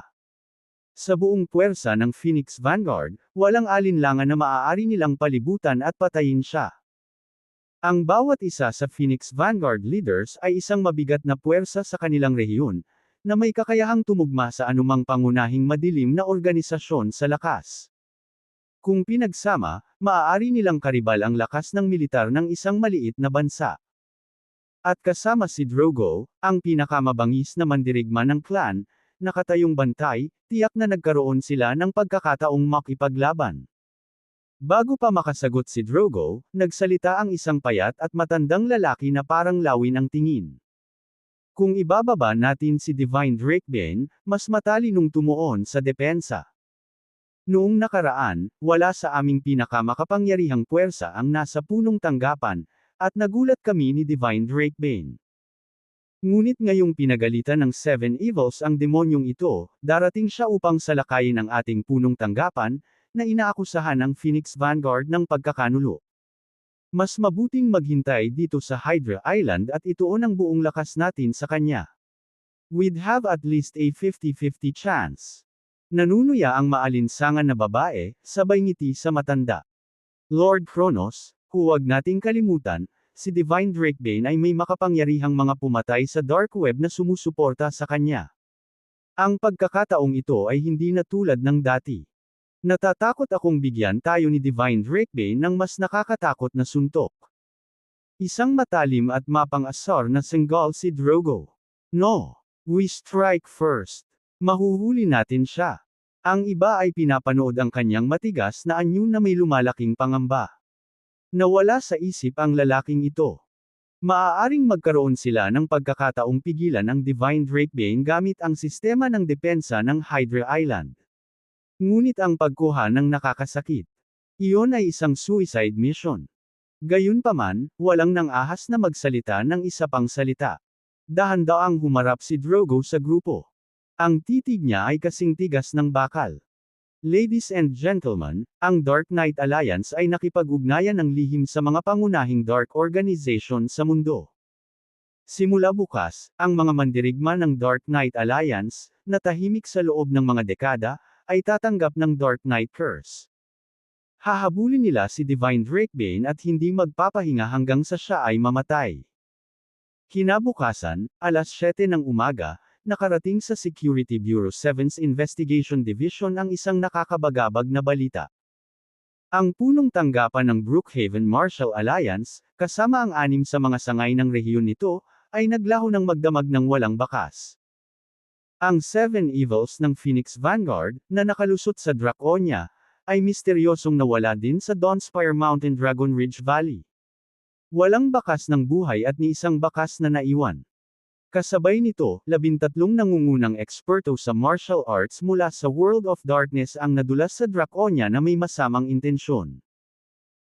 Sa buong puwersa ng Phoenix Vanguard, walang alinlangan na maaari nilang palibutan at patayin siya. Ang bawat isa sa Phoenix Vanguard leaders ay isang mabigat na puwersa sa kanilang rehiyon, na may kakayahang tumugma sa anumang pangunahing madilim na organisasyon sa lakas. Kung pinagsama, maaari nilang karibal ang lakas ng militar ng isang maliit na bansa. At kasama si Drogo, ang pinakamabangis na mandirigma ng clan, nakatayong bantay, tiyak na nagkaroon sila ng pagkakataong makipaglaban. Bago pa makasagot si Drogo, nagsalita ang isang payat at matandang lalaki na parang lawin ang tingin. Kung ibababa natin si Divine Drakebane, mas matalinong tumuon sa depensa. Noong nakaraan, wala sa aming pinakamakapangyarihang puwersa ang nasa punong tanggapan, at nagulat kami ni Divine Drakebane. Ngunit ngayong pinagalitan ng Seven Evils ang demonyong ito, darating siya upang salakayin ang ating punong tanggapan, na inaakusahan ang Phoenix Vanguard ng pagkakanulo. Mas mabuting maghintay dito sa Hydra Island at ituon ang buong lakas natin sa kanya. We'd have at least a 50-50 chance. Nanunuya ang maalinsangan na babae, sabay ngiti sa matanda. Lord Kronos, huwag nating kalimutan, si Divine Drakebane ay may makapangyarihang mga pumatay sa dark web na sumusuporta sa kanya. Ang pagkakataong ito ay hindi na tulad ng dati. Natatakot akong bigyan tayo ni Divine Drakebane ng mas nakakatakot na suntok. Isang matalim at mapang-asar na senggal si Drogo. No. We strike first. Mahuhuli natin siya. Ang iba ay pinapanood ang kanyang matigas na anyo na may lumalaking pangamba. Nawala sa isip ang lalaking ito. Maaaring magkaroon sila ng pagkakataong pigilan ang Divine Drakebane gamit ang sistema ng depensa ng Hydra Island. Ngunit ang pagkuha ng nakakasakit. Iyon ay isang suicide mission. Gayunpaman, walang nang ahas na magsalita ng isa pang salita. Dahan-daang humarap si Drogo sa grupo. Ang titig niya ay kasing tigas ng bakal. Ladies and gentlemen, ang Dark Knight Alliance ay nakipag-ugnayan ng lihim sa mga pangunahing dark organization sa mundo. Simula bukas, ang mga mandirigma ng Dark Knight Alliance, na tahimik sa loob ng mga dekada, ay tatanggap ng Dark Knight Curse. Hahabulin nila si Divine Drakebane at hindi magpapahinga hanggang sa siya ay mamatay. Kinabukasan, alas 7 ng umaga, nakarating sa Security Bureau 7's Investigation Division ang isang nakakabagabag na balita. Ang punong tanggapan ng Brookhaven Marshall Alliance, kasama ang 6 sa mga sangay ng rehiyon nito, ay naglaho ng magdamag ng walang bakas. Ang 7 Evils ng Phoenix Vanguard, na nakalusot sa Draconia, ay misteryosong nawala din sa Dawnspire Mountain Dragon Ridge Valley. Walang bakas ng buhay at ni isang bakas na naiwan. Kasabay nito, 13 nangungunang eksperto sa martial arts mula sa World of Darkness ang nadulas sa Draconia na may masamang intensyon.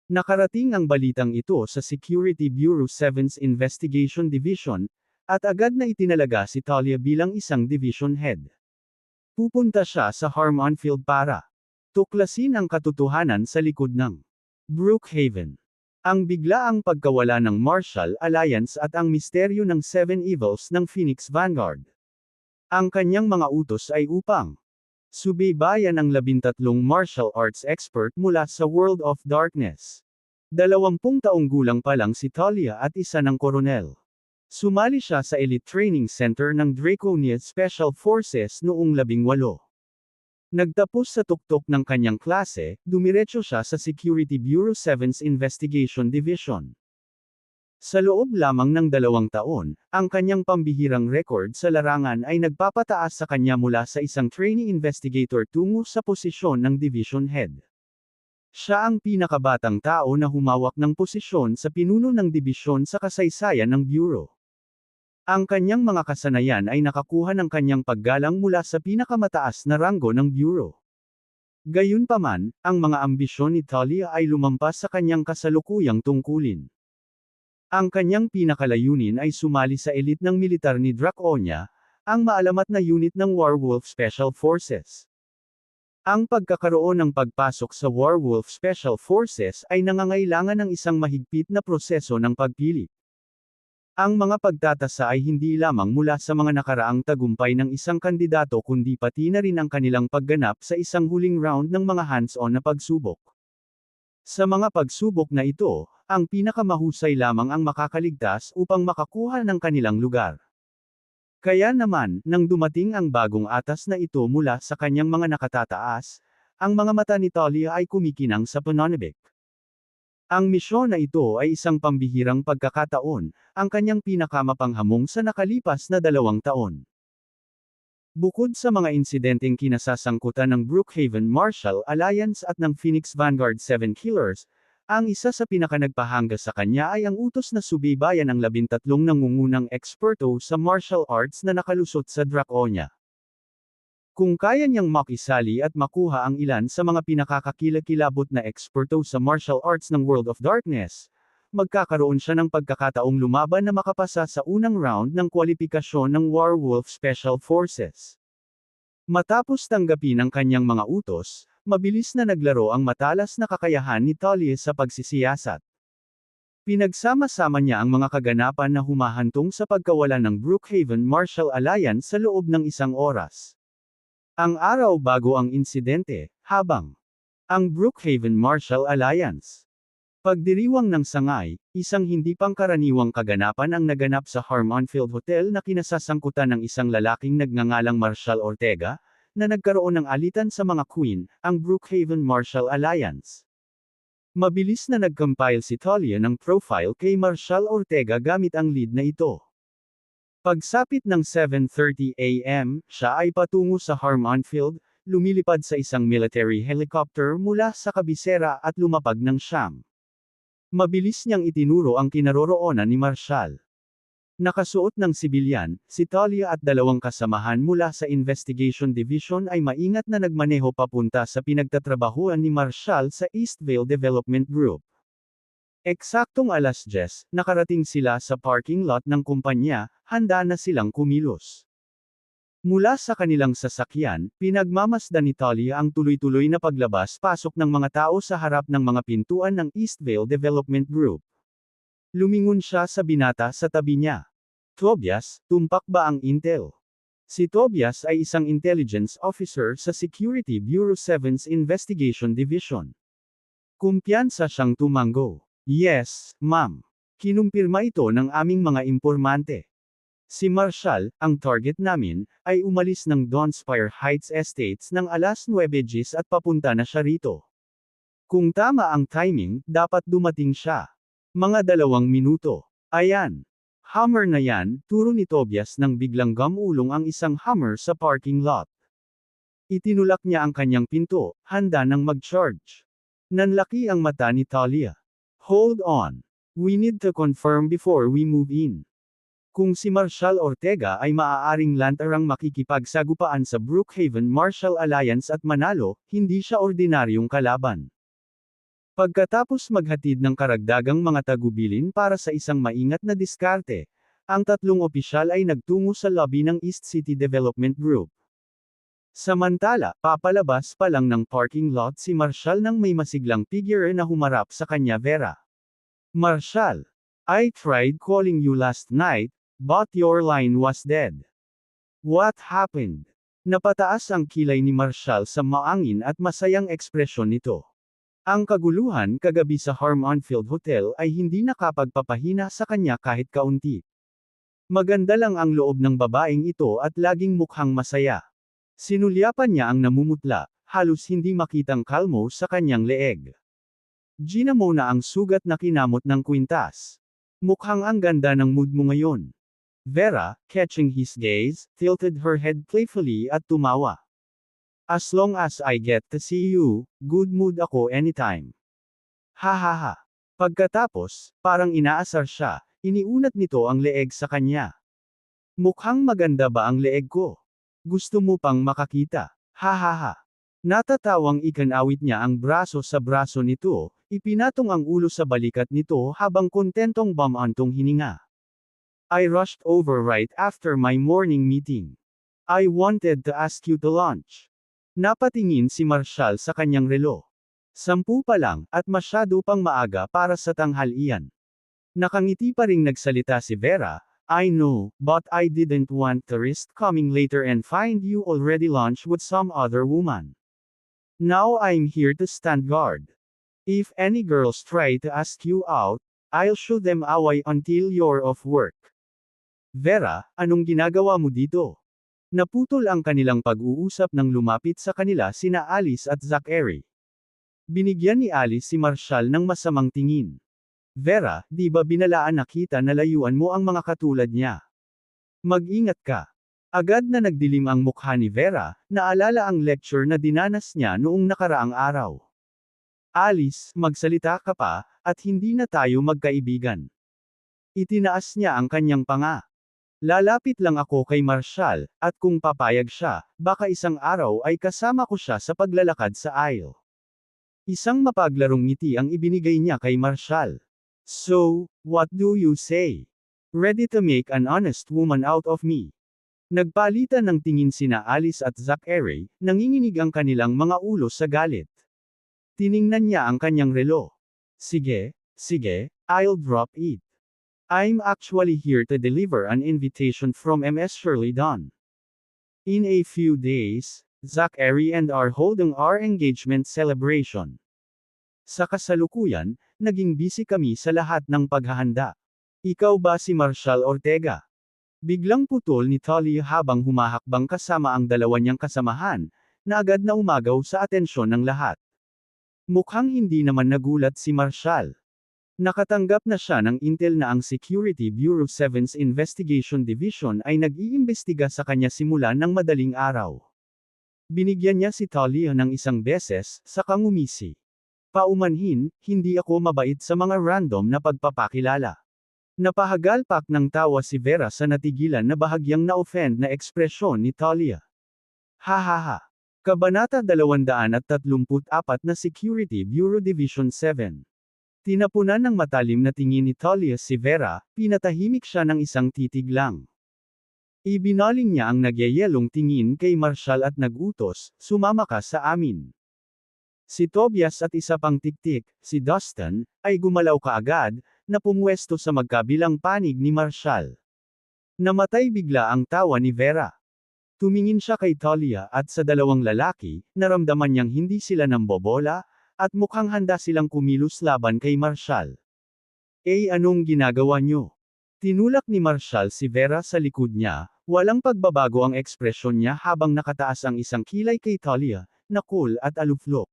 Nakarating ang balitang ito sa Security Bureau 7's Investigation Division, at agad na itinalaga si Talia bilang isang division head. Pupunta siya sa Harmon Field para tuklasin ang katotohanan sa likod ng Brookhaven. Ang biglaang pagkawala ng Marshall Alliance at ang misteryo ng 7 Evils ng Phoenix Vanguard. Ang kanyang mga utos ay upang subaybayan ang 13 martial arts expert mula sa World of Darkness. 20 taong gulang pa lang si Talia at isa ng koronel. Sumali siya sa Elite Training Center ng Draconia Special Forces noong 18. Nagtapos sa tuktok ng kanyang klase, dumiretso siya sa Security Bureau 7's Investigation Division. Sa loob lamang ng 2 taon, ang kanyang pambihirang record sa larangan ay nagpapataas sa kanya mula sa isang trainee investigator tungo sa posisyon ng division head. Siya ang pinakabatang tao na humawak ng posisyon sa pinuno ng dibisyon sa kasaysayan ng Bureau. Ang kanyang mga kasanayan ay nakakuha ng kanyang paggalang mula sa pinakamataas na ranggo ng Bureau. Gayunpaman, ang mga ambisyon ni Talia ay lumampas sa kanyang kasalukuyang tungkulin. Ang kanyang pinakalayunin ay sumali sa elite ng militar ni Draconia, ang maalamat na unit ng Warwolf Special Forces. Ang pagkakaroon ng pagpasok sa Warwolf Special Forces ay nangangailangan ng isang mahigpit na proseso ng pagpili. Ang mga pagtatasa ay hindi lamang mula sa mga nakaraang tagumpay ng isang kandidato kundi pati na rin ang kanilang pagganap sa isang huling round ng mga hands-on na pagsubok. Sa mga pagsubok na ito, ang pinakamahusay lamang ang makakaligtas upang makakuha ng kanilang lugar. Kaya naman, nang dumating ang bagong atas na ito mula sa kanyang mga nakatataas, ang mga mata ni Talia ay kumikinang sa pananabik. Ang misyon na ito ay isang pambihirang pagkakataon, ang kanyang pinakamapanghamong sa nakalipas na 2 taon. Bukod sa mga insidenteng kinasasangkutan ng Brookhaven Marshall Alliance at ng Phoenix Vanguard 7 Killers, ang isa sa pinakanagpahanga sa kanya ay ang utos na subaybayan ang 13 nangungunang eksperto sa martial arts na nakalusot sa Draconia. Kung kaya niyang makisali at makuha ang ilan sa mga pinakakakilakilabot na eksperto sa martial arts ng World of Darkness, magkakaroon siya ng pagkakataong lumaban na makapasa sa unang round ng kwalipikasyon ng Warwolf Special Forces. Matapos tanggapin ang kanyang mga utos, mabilis na naglaro ang matalas na kakayahan ni Talia sa pagsisiyasat. Pinagsama-sama niya ang mga kaganapan na humahantong sa pagkawala ng Brookhaven Martial Alliance sa loob ng 1 oras. Ang araw bago ang insidente, habang ang Brookhaven Martial Alliance pagdiriwang ng sangay, isang hindi pangkaraniwang kaganapan ang naganap sa Harmon Field Hotel na kinasasangkutan ng isang lalaking nagngangalang Marshall Ortega, na nagkaroon ng alitan sa mga queen, ang Brookhaven Martial Alliance. Mabilis na nag-compile si Talia ng profile kay Marshall Ortega gamit ang lead na ito. Pagsapit ng 7:30 AM, siya ay patungo sa Harmon Field, lumilipad sa isang military helicopter mula sa kabisera at lumapag ng siyam. Mabilis niyang itinuro ang kinaroroonan ni Marshall. Nakasuot ng sibilyan, si Talia at 2 kasamahan mula sa Investigation Division ay maingat na nagmaneho papunta sa pinagtatrabahuan ni Marshall sa Eastvale Development Group. Eksaktong 10:00, nakarating sila sa parking lot ng kumpanya, handa na silang kumilos. Mula sa kanilang sasakyan, pinagmamasdan ni Talia ang tuloy-tuloy na paglabas-pasok ng mga tao sa harap ng mga pintuan ng Eastvale Development Group. Lumingon siya sa binata sa tabi niya. Tobias, tumpak ba ang intel? Si Tobias ay isang intelligence officer sa Security Bureau 7's Investigation Division. Kumpiyansa siyang tumango. Yes, ma'am. Kinumpirma ito ng aming mga impormante. Si Marshall, ang target namin, ay umalis ng Dawnspire Heights Estates ng alas 9:10 at papunta na siya rito. Kung tama ang timing, dapat dumating siya. Mga 2 minuto. Ayan. Hummer na yan, turo ni Tobias nang biglang gamulong ang isang Hummer sa parking lot. Itinulak niya ang kanyang pinto, handa nang mag-charge. Nanlaki ang mata ni Talia. Hold on. We need to confirm before we move in. Kung si Marshall Ortega ay maaaring lantarang makikipagsagupaan sa Brookhaven Marshall Alliance at manalo, hindi siya ordinaryong kalaban. Pagkatapos maghatid ng karagdagang mga tagubilin para sa isang maingat na diskarte, ang 3 opisyal ay nagtungo sa lobby ng East City Development Group. Samantala, papalabas pa lang ng parking lot si Marshall nang may masiglang figure na humarap sa kanya. Vera. Marshall. I tried calling you last night, but your line was dead. What happened? Napataas ang kilay ni Marshall sa maangin at masayang ekspresyon nito. Ang kaguluhan kagabi sa Harmonfield Hotel ay hindi nakapagpapahina sa kanya kahit kaunti. Maganda lang ang loob ng babaeng ito at laging mukhang masaya. Sinulyapan niya ang namumutla, halos hindi makitang kalmo sa kanyang leeg. Ginamo na ang sugat na kinamot ng kwintas. Mukhang ang ganda ng mood mo ngayon. Vera, catching his gaze, tilted her head playfully at tumawa. As long as I get to see you, good mood ako anytime. Ha ha ha. Pagkatapos, parang inaasar siya, iniunat nito ang leeg sa kanya. Mukhang maganda ba ang leeg ko? Gusto mo pang makakita? Ha ha ha. Natatawang ikanawit niya ang braso sa braso nito, ipinatong ang ulo sa balikat nito habang kontentong bumantong hininga. I rushed over right after my morning meeting. I wanted to ask you to lunch. Napatingin si Marshall sa kanyang relo. 10 pa lang, at masyado pang maaga para sa tanghalian. Nakangiti pa ring nagsalita si Vera. I know, but I didn't want to risk coming later and find you already lunch with some other woman. Now I'm here to stand guard. If any girls try to ask you out, I'll show them away until you're off work. Vera, anong ginagawa mo dito? Naputol ang kanilang pag-uusap nang lumapit sa kanila sina Alice at Zachary. Binigyan ni Alice si Marshall ng masamang tingin. Vera, di ba binalaan na kita na layuan mo ang mga katulad niya? Mag-ingat ka. Agad na nagdilim ang mukha ni Vera, naalala ang lecture na dinanas niya noong nakaraang araw. Alice, magsalita ka pa, at hindi na tayo magkaibigan. Itinaas niya ang kanyang panga. Lalapit lang ako kay Marshall, at kung papayag siya, baka isang araw ay kasama ko siya sa paglalakad sa aisle. Isang mapaglarong ngiti ang ibinigay niya kay Marshall. So, what do you say? Ready to make an honest woman out of me? Nagpalitan ng tingin sina Alice at Zachary, nanginginig ang kanilang mga ulo sa galit. Tiningnan niya ang kanyang relo. Sige, I'll drop it. I'm actually here to deliver an invitation from Ms. Shirley Dunn. In a few days, Zachary and are holding our engagement celebration. Sa kasalukuyan, naging busy kami sa lahat ng paghahanda. Ikaw ba si Marshall Ortega? Biglang putol ni Talia habang humahakbang kasama ang dalawa niyang kasamahan, na agad na umagaw sa atensyon ng lahat. Mukhang hindi naman nagulat si Marshall. Nakatanggap na siya ng intel na ang Security Bureau 7's Investigation Division ay nag-iimbestiga sa kanya simula ng madaling araw. Binigyan niya si Talia ng isang beses, saka ngumisi. Paumanhin, hindi ako mabait sa mga random na pagpapakilala. Napahagalpak ng tawa si Vera sa natigilan na bahagyang na-offend na ekspresyon ni Talia. Ha ha ha. Kabanata 234 na Security Bureau Division 7. Tinapunan ng matalim na tingin ni Talia si Vera, pinatahimik siya ng isang titig lang. Ibinaling niya ang nagyayelong tingin kay Marshall at nagutos, sumama ka sa amin. Si Tobias at isa pang tiktik, si Dustin, ay gumalaw kaagad, na pumwesto sa magkabilang panig ni Marshall. Namatay bigla ang tawa ni Vera. Tumingin siya kay Talia at sa dalawang lalaki, naramdaman niyang hindi sila nambobola, at mukhang handa silang kumilos laban kay Marshall. Anong ginagawa niyo? Tinulak ni Marshall si Vera sa likod niya, walang pagbabago ang ekspresyon niya habang nakataas ang isang kilay kay Talia, na cool at aluflok.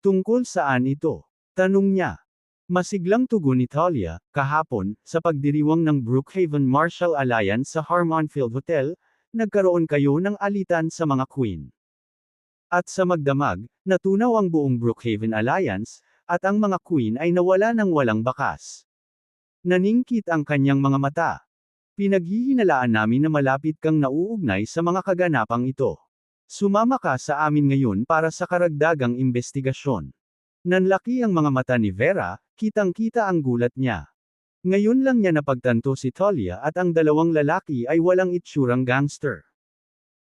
Tungkol saan ito? Tanong niya. Masiglang tugon ni Talia, kahapon, sa pagdiriwang ng Brookhaven Marshall Alliance sa Harmonfield Hotel, nagkaroon kayo ng alitan sa mga queen. At sa magdamag, natunaw ang buong Brookhaven Alliance, at ang mga queen ay nawala ng walang bakas. Naningkit ang kanyang mga mata. Pinaghihinalaan namin na malapit kang nauugnay sa mga kaganapang ito. Sumama ka sa amin ngayon para sa karagdagang investigasyon. Nanlaki ang mga mata ni Vera, kitang-kita ang gulat niya. Ngayon lang niya napagtanto si Talia at ang dalawang lalaki ay walang itsurang gangster.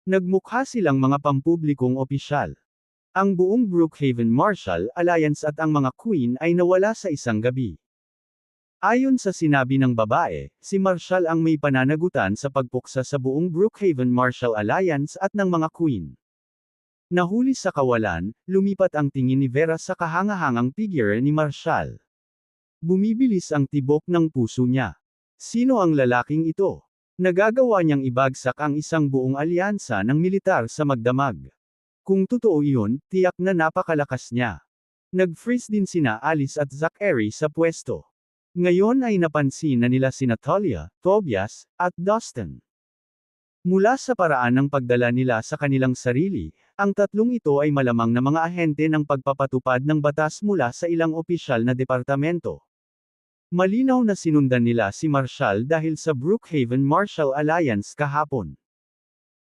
Nagmukha silang mga pampublikong opisyal. Ang buong Brookhaven Marshall Alliance at ang mga queen ay nawala sa isang gabi. Ayon sa sinabi ng babae, si Marshall ang may pananagutan sa pagpuksa sa buong Brookhaven Marshall Alliance at ng mga queen. Nahuli sa kawalan, lumipat ang tingin ni Vera sa kahangahangang figure ni Marshall. Bumibilis ang tibok ng puso niya. Sino ang lalaking ito? Nagagawa niyang ibagsak ang isang buong alyansa ng militar sa magdamag. Kung totoo iyon, tiyak na napakalakas niya. Nag-freeze din sina Alice at Zachary sa pwesto. Ngayon ay napansin na nila sina Talia, Tobias, at Dustin. Mula sa paraan ng pagdala nila sa kanilang sarili, ang tatlong ito ay malamang na mga ahente ng pagpapatupad ng batas mula sa ilang opisyal na departamento. Malinaw na sinundan nila si Marshall dahil sa Brookhaven Marshall Alliance kahapon.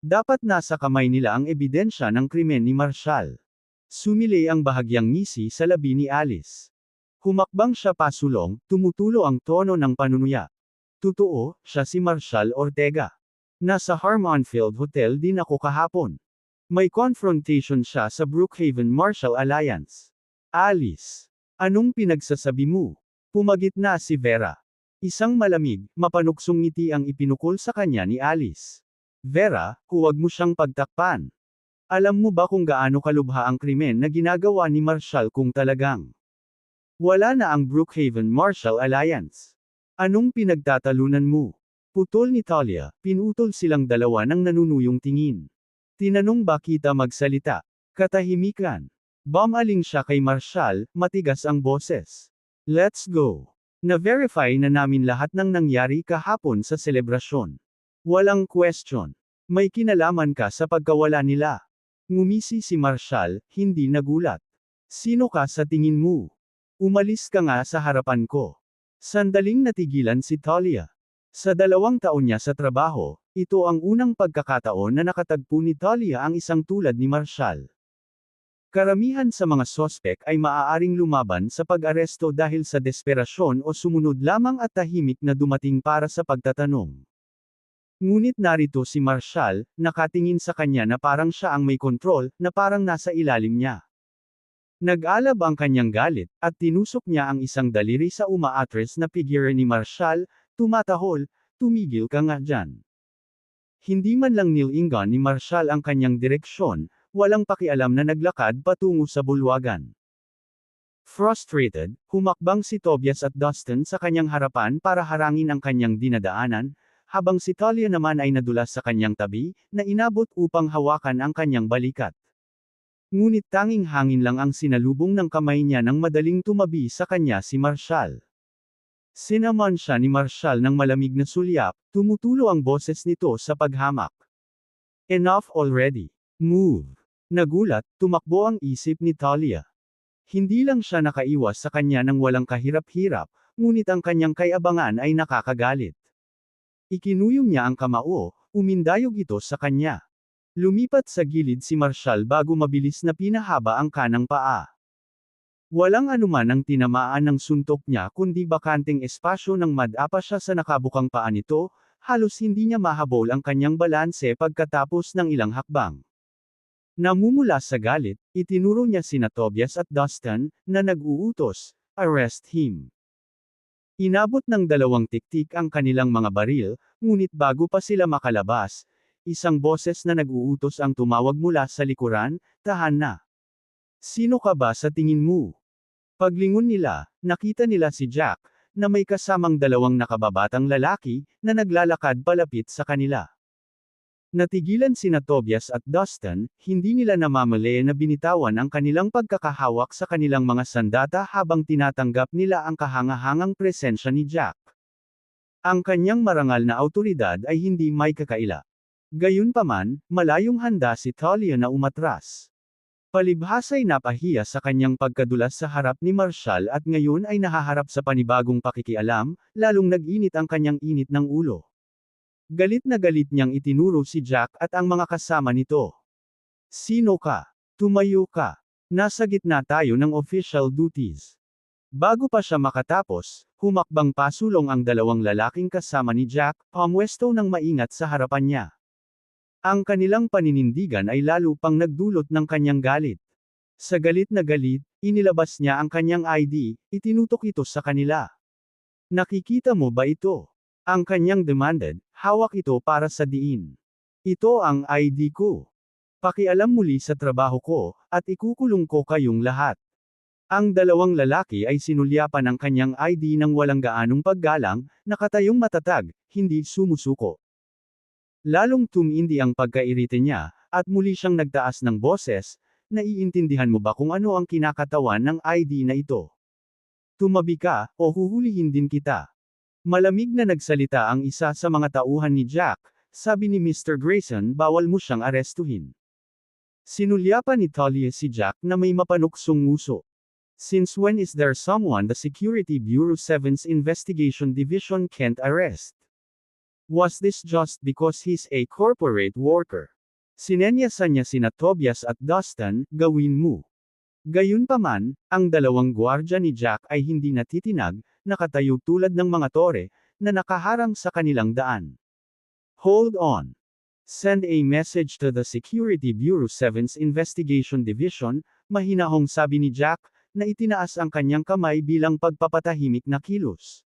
Dapat nasa kamay nila ang ebidensya ng krimen ni Marshall. Sumili ang bahagyang ngisi sa labi ni Alice. Humakbang siya pasulong, tumutulo ang tono ng panunuya. Totoo, siya si Marshall Ortega. Nasa Harmonfield Hotel din ako kahapon. May confrontation siya sa Brookhaven Marshall Alliance. Alice. Anong pinagsasabi mo? Pumagitna si Vera. Isang malamig, mapanuksong ngiti ang ipinukol sa kanya ni Alice. Vera, huwag mo siyang pagtakpan. Alam mo ba kung gaano kalubha ang krimen na ginagawa ni Marshall kung talagang wala na ang Brookhaven Marshall Alliance? Anong pinagtatalunan mo? Putol ni Talia, pinutol silang dalawa ng nanunuyong tingin. Tinanong ba kita magsalita? Katahimikan. Bumaling siya kay Marshall, matigas ang boses. Let's go. Na-verify na namin lahat ng nangyari kahapon sa selebrasyon. Walang question. May kinalaman ka sa pagkawala nila. Ngumisi si Marshall, hindi nagulat. Sino ka sa tingin mo? Umalis ka nga sa harapan ko. Sandaling natigilan si Talia. Sa 2 taon niya sa trabaho, ito ang unang pagkakataon na nakatagpo ni Talia ang isang tulad ni Marshall. Karamihan sa mga sospek ay maaaring lumaban sa pag-aresto dahil sa desperasyon o sumunod lamang at tahimik na dumating para sa pagtatanong. Ngunit narito si Marshall, nakatingin sa kanya na parang siya ang may kontrol, na parang nasa ilalim niya. Nag-alab ang kanyang galit, at tinusok niya ang isang daliri sa umaatres na figure ni Marshall, tumatahol, tumigil ka nga dyan. Hindi man lang nilingan ni Marshall ang kanyang direksyon, walang pakialam na naglakad patungo sa bulwagan. Frustrated, humakbang si Tobias at Dustin sa kanyang harapan para harangin ang kanyang dinadaanan, habang si Talia naman ay nadulas sa kanyang tabi, na inabot upang hawakan ang kanyang balikat. Ngunit tanging hangin lang ang sinalubong ng kamay niya nang madaling tumabi sa kanya si Marshall. Sinaman siya ni Marshall ng malamig na sulyap, tumutulo ang boses nito sa paghamak. Enough already. Move. Nagulat, tumakbo ang isip ni Talia. Hindi lang siya nakaiwas sa kanya ng walang kahirap-hirap, ngunit ang kanyang kayabangan ay nakakagalit. Ikinuyom niya ang kamao, umindayog ito sa kanya. Lumipat sa gilid si Marshall bago mabilis na pinahaba ang kanang paa. Walang anuman ang tinamaan ng suntok niya kundi bakanteng espasyo nang madapa siya sa nakabukang paa nito, halos hindi niya mahabol ang kanyang balanse pagkatapos ng ilang hakbang. Namumula sa galit, itinuro niya sina Tobias at Dustin, na nag-uutos, "Arrest him." Inabot ng 2 tiktik ang kanilang mga baril, ngunit bago pa sila makalabas, isang boses na nag-uutos ang tumawag mula sa likuran, "Tahan na. Sino ka ba sa tingin mo?" Paglingon nila, nakita nila si Jack, na may kasamang 2 nakababatang lalaki, na naglalakad palapit sa kanila. Natigilan sina Tobias at Dustin, hindi nila namamali na binitawan ang kanilang pagkakahawak sa kanilang mga sandata habang tinatanggap nila ang kahangahangang presensya ni Jack. Ang kanyang marangal na awtoridad ay hindi may kakaila. Gayunpaman, malayong handa si Talia na umatras. Palibhasa'y napahiya sa kanyang pagkadulas sa harap ni Marshall at ngayon ay nahaharap sa panibagong pakikialam, lalong nag-init ang kanyang init ng ulo. Galit na galit niyang itinuro si Jack at ang mga kasama nito. "Sino ka? Tumayo ka. Nasa gitna tayo ng official duties." Bago pa siya makatapos, humakbang pasulong ang 2 lalaking kasama ni Jack, pamwesto ng maingat sa harapan niya. Ang kanilang paninindigan ay lalo pang nagdulot ng kanyang galit. Sa galit na galit, inilabas niya ang kanyang ID, itinutok ito sa kanila. "Nakikita mo ba ito?" Ang kanyang demanded, "Hawak ito para sa diin. Ito ang ID ko. Pakialam muli sa trabaho ko, at ikukulong ko kayong lahat." Ang 2 lalaki ay sinulyapan ang kanyang ID ng walang gaanong paggalang, nakatayong matatag, hindi sumusuko. Lalong tumindi ang pagkairite niya, at muli siyang nagtaas ng boses, "Naiintindihan mo ba kung ano ang kinakatawan ng ID na ito? Tumabi ka, o huhulihin din kita." Malamig na nagsalita ang isa sa mga tauhan ni Jack, sabi ni Mr. Grayson, "Bawal mo siyang arestuhin." Sinulyapan ni Talia si Jack na may mapanuksong nguso. "Since when is there someone the Security Bureau 7's Investigation Division can't arrest? Was this just because he's a corporate worker?" Sinenyasan niya sina Tobias at Dustin, "Gawin mo." Gayunpaman, ang 2 gwardya ni Jack ay hindi natitinag, nakatayo tulad ng mga tore, na nakaharang sa kanilang daan. "Hold on. Send a message to the Security Bureau 7's Investigation Division," mahinahong sabi ni Jack, na itinaas ang kanyang kamay bilang pagpapatahimik na kilos.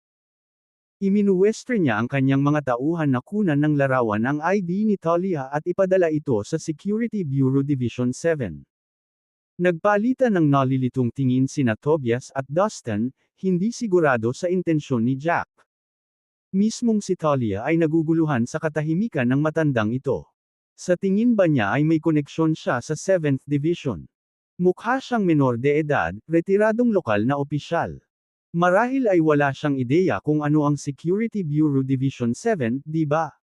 Iminuwestro niya ang kanyang mga tauhan na kunan ng larawan ang ID ni Talia at ipadala ito sa Security Bureau Division 7. Nagpalitan ng nalilitong tingin sina Tobias at Dustin, hindi sigurado sa intensyon ni Jack. Mismong si Talia ay naguguluhan sa katahimikan ng matandang ito. Sa tingin ba niya ay may koneksyon siya sa 7th Division? Mukha siyang menor de edad, retiradong lokal na opisyal. Marahil ay wala siyang ideya kung ano ang Security Bureau Division 7, di ba?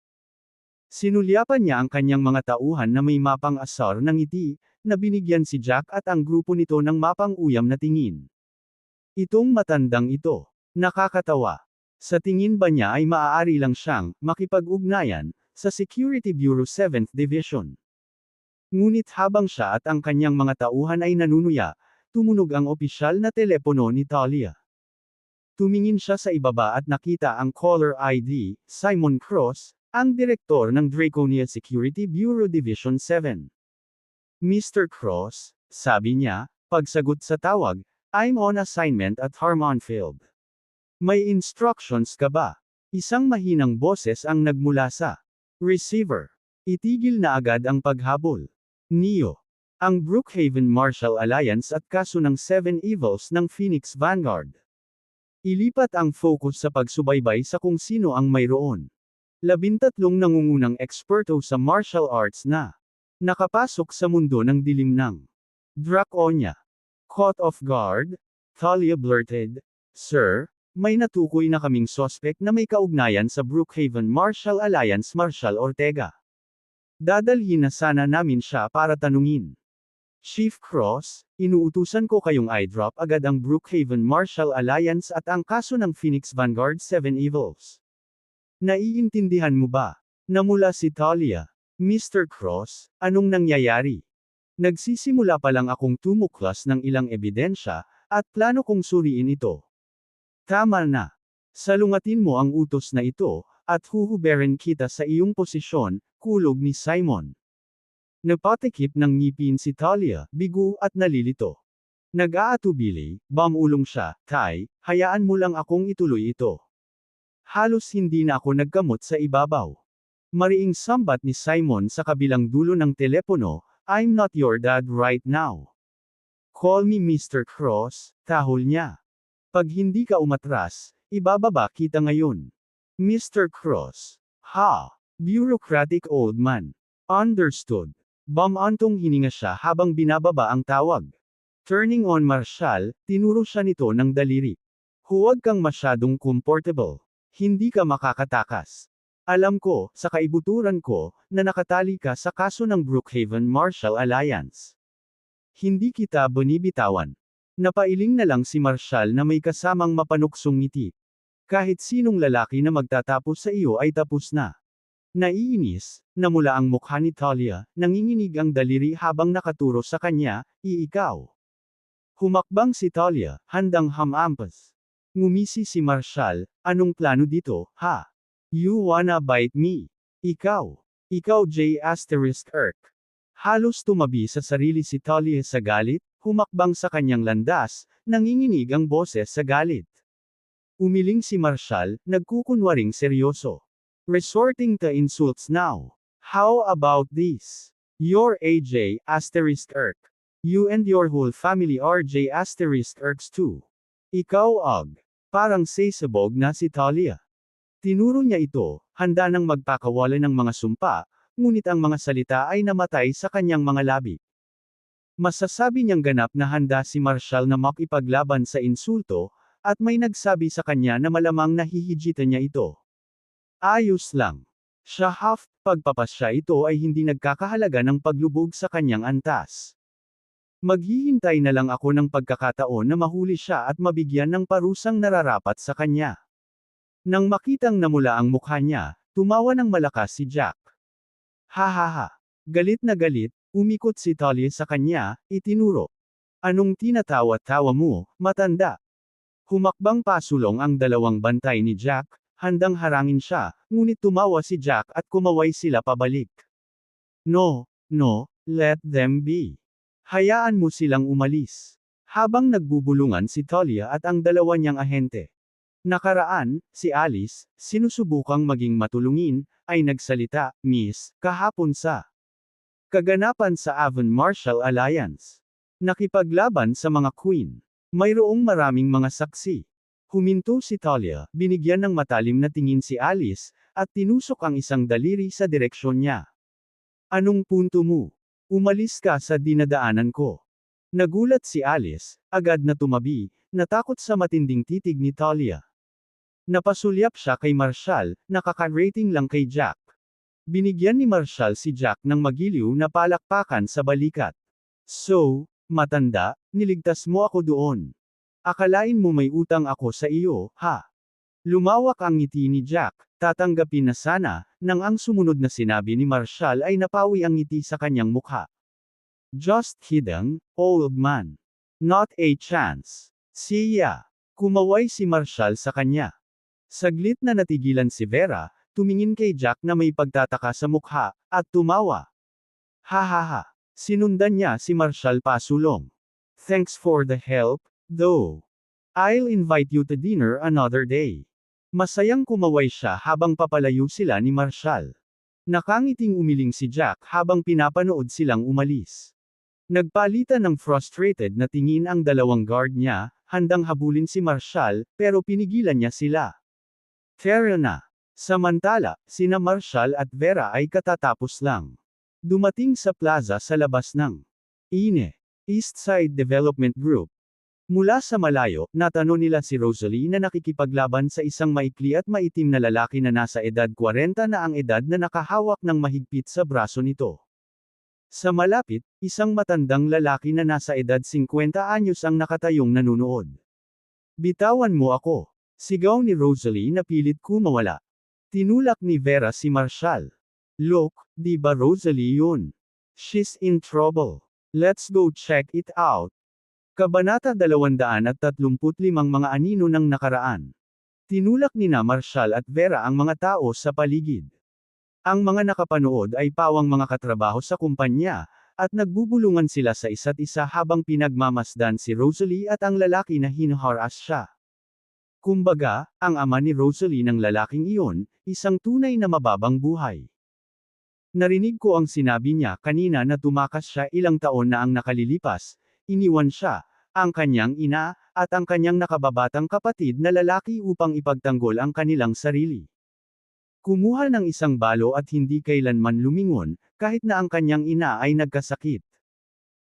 Sinulyapan niya ang kanyang mga tauhan na may mapang asar ng ngiti, na binigyan si Jack at ang grupo nito ng mapang uyam na tingin. Itong matandang ito. Nakakatawa. Sa tingin ba niya ay maaari lang siyang makipag-ugnayan sa Security Bureau 7th Division? Ngunit habang siya at ang kanyang mga tauhan ay nanunuya, tumunog ang opisyal na telepono ni Talia. Tumingin siya sa ibaba at nakita ang caller ID, Simon Cross, ang direktor ng Draconia Security Bureau Division 7. "Mr. Cross," sabi niya, pagsagot sa tawag, "I'm on assignment at Harmonfield. May instructions ka ba?" Isang mahinang boses ang nagmula sa receiver. Itigil na agad ang paghabol. Neo. Ang Brookhaven Marshall Alliance at kaso ng 7 Evils ng Phoenix Vanguard. Ilipat ang focus sa pagsubaybay sa kung sino ang mayroon. 13 nangungunang eksperto sa martial arts na nakapasok sa mundo ng dilim ng Draconia. Caught off guard, Talia blurted, "Sir, may natukoy na kaming suspect na may kaugnayan sa Brookhaven Martial Alliance Marshall Ortega. Dadalhin na sana namin siya para tanungin." "Chief Cross, inuutusan ko kayong i-drop agad ang Brookhaven Martial Alliance at ang kaso ng Phoenix Vanguard 7 Evils. Naiintindihan mo ba?" Namula si Talia. "Mr. Cross, anong nangyayari? Nagsisimula pa lang akong tumuklas ng ilang ebidensya, At plano kong suriin ito. Tama na. Salungatin mo ang utos na ito, at huhuberin kita sa iyong posisyon, kulog ni Simon. Napatikip ng ngipin si Talia, bigo at nalilito. Nag-aatubili, bamulong siya, Tay, hayaan mo lang akong ituloy ito. Halos hindi na ako nagkamot sa ibabaw. Mariing sambat ni Simon sa kabilang dulo ng telepono, I'm not your dad right now. Call me Mr. Cross, tahol niya. Pag hindi ka umatras, ibababa kita ngayon. Mr. Cross. Ha! Bureaucratic old man. Understood. Bamantong hininga siya habang binababa ang tawag. Turning on Marshall, tinuro siya nito ng daliri. Huwag kang masyadong comfortable. Hindi ka makakatakas. Alam ko, sa kaibuturan ko, na nakatali ka sa kaso ng Brookhaven-Marshall Alliance. Hindi kita binibitawan. Napailing na lang si Marshall na may kasamang mapanuksong ngiti. Kahit sinong lalaki na magtatapos sa iyo ay tapos na. Naiinis, namula ang mukha ni Talia, nanginginig ang daliri habang nakaturo sa kanya, iikaw. Humakbang si Talia, handang hamampas. Ngumisi si Marshall, anong plano dito, ha? You wanna bite me? Ikaw. Ikaw J***. Halos tumabi sa sarili si Talia sa galit, humakbang sa kanyang landas, nanginginig ang boses sa galit. Umiling si Marshall, nagkukunwaring seryoso. Resorting to insults now. How about this? You're AJ**. You and your whole family are J*** too. Ikaw parang sasabog na si Talia. Tinuro niya ito, handa nang magpakawala ng mga sumpa, ngunit ang mga salita ay namatay sa kanyang mga labi. Masasabi niyang ganap na handa si Marshall na makipaglaban sa insulto, at may nagsabi sa kanya na malamang nahihijitan niya ito. Ayos lang. Siya pagpapasya ito ay hindi nagkakahalaga ng paglubog sa kanyang antas. Maghihintay na lang ako ng pagkakataon na mahuli siya at mabigyan ng parusang nararapat sa kanya. Nang makitang namula ang mukha niya, tumawa ng malakas si Jack. Ha. Galit na galit, umikot si Talia sa kanya, itinuro. Anong tinatawa-tawa mo, matanda? Humakbang pasulong ang dalawang bantay ni Jack, handang harangin siya, ngunit tumawa si Jack at kumaway sila pabalik. No, let them be. Hayaan mo silang umalis. Habang nagbubulungan si Talia at ang dalawa niyang ahente. Nakaraan, si Alice, sinusubukang maging matulungin, ay nagsalita, Miss, kahapon sa kaganapan sa Avon-Marshall Alliance. Nakipaglaban sa mga queen. Mayroong maraming mga saksi. Huminto si Talia, binigyan ng matalim na tingin si Alice, at tinusok ang isang daliri sa direksyon niya. Anong punto mo? Umalis ka sa dinadaanan ko. Nagulat si Alice, agad na tumabi, natakot sa matinding titig ni Talia. Napasulyap siya kay Marshall, nakaka-rating lang kay Jack. Binigyan ni Marshall si Jack ng magiliw na palakpakan sa balikat. So, matanda, niligtas mo ako doon. Akalain mo may utang ako sa iyo, ha? Lumawak ang ngiti ni Jack, tatanggapin na sana, nang ang sumunod na sinabi ni Marshall ay napawi ang ngiti sa kanyang mukha. Just kidding, old man. Not a chance. Siya. Kumaway si Marshall sa kanya. Saglit na natigilan si Vera, tumingin kay Jack na may pagtataka sa mukha, at tumawa. Ha. Sinundan niya si Marshall pasulong. Thanks for the help, though. I'll invite you to dinner another day. Masayang kumaway siya habang papalayo sila ni Marshall. Nakangiting umiling si Jack habang pinapanood silang umalis. Nagpalitan ng frustrated na tingin ang dalawang guard niya, handang habulin si Marshall, pero pinigilan niya sila. Tara na. Samantala, sina Marshall at Vera ay katatapos lang. Dumating sa plaza sa labas ng Eastside Development Group. Mula sa malayo, natanong nila si Rosalie na nakikipaglaban sa isang maikli at maitim na lalaki na nasa edad 40 na ang edad na nakahawak ng mahigpit sa braso nito. Sa malapit, isang matandang lalaki na nasa edad 50 anyos ang nakatayong nanunood. Bitawan mo ako. Sigaw ni Rosalie na pilit kumawala. Tinulak ni Vera si Marshall. Look, di ba Rosalie yun? She's in trouble. Let's go check it out. Kabanata 235 Mga anino ng nakaraan. Tinulak nina Marshall at Vera ang mga tao sa paligid. Ang mga nakapanood ay pawang mga katrabaho sa kumpanya, at nagbubulungan sila sa isa't isa habang pinagmamasdan si Rosalie at ang lalaki na hinaharas siya. Kumbaga, ang ama ni Rosalie ng lalaking iyon, isang tunay na mababang buhay. Narinig ko ang sinabi niya kanina na tumakas siya ilang taon na ang nakalilipas, iniwan siya, ang kanyang ina, at ang kanyang nakababatang kapatid na lalaki upang ipagtanggol ang kanilang sarili. Kumuha ng isang balo at hindi kailanman lumingon, kahit na ang kanyang ina ay nagkasakit.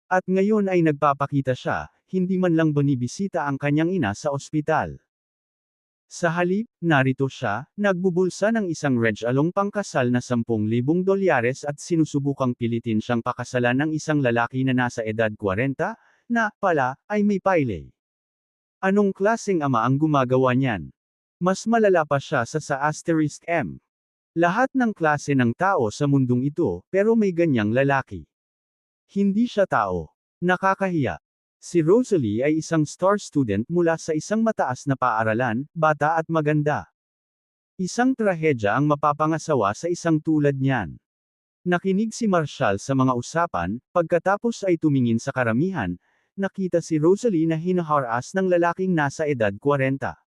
At ngayon ay nagpapakita siya, hindi man lang binibisita ang kanyang ina sa ospital. Sa halip, narito siya, nagbubulsa ng isang regalong pangkasal na $10,000 at sinusubukang pilitin siyang pakasalan ng isang lalaki na nasa edad 40, na, pala, ay may paile. Anong klaseng ama ang gumagawa niyan? Mas malala pa siya sa asterisk M. Lahat ng klase ng tao sa mundong ito, pero may ganyang lalaki. Hindi siya tao. Nakakahiya. Si Rosalie ay isang star student mula sa isang mataas na paaralan, bata at maganda. Isang trahedya ang mapapangasawa sa isang tulad niyan. Nakinig si Marshall sa mga usapan, pagkatapos ay tumingin sa karamihan, nakita si Rosalie na hinaharas ng lalaking nasa edad 40.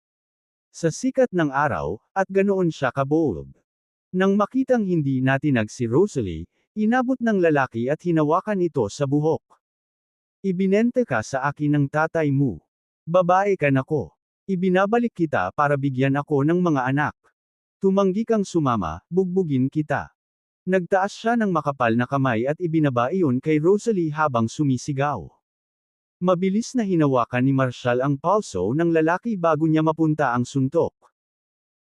Sa sikat ng araw, at ganoon siya kabold. Nang makitang hindi natinag si Rosalie, inabot ng lalaki at hinawakan ito sa buhok. Ibinente ka sa akin ng tatay mo. Babae ka nako. Ibinabalik kita para bigyan ako ng mga anak. Tumanggi kang sumama, bugbugin kita. Nagtaas siya ng makapal na kamay at ibinaba iyon kay Rosalie habang sumisigaw. Mabilis na hinawakan ni Marshall ang palso ng lalaki bago niya mapunta ang suntok.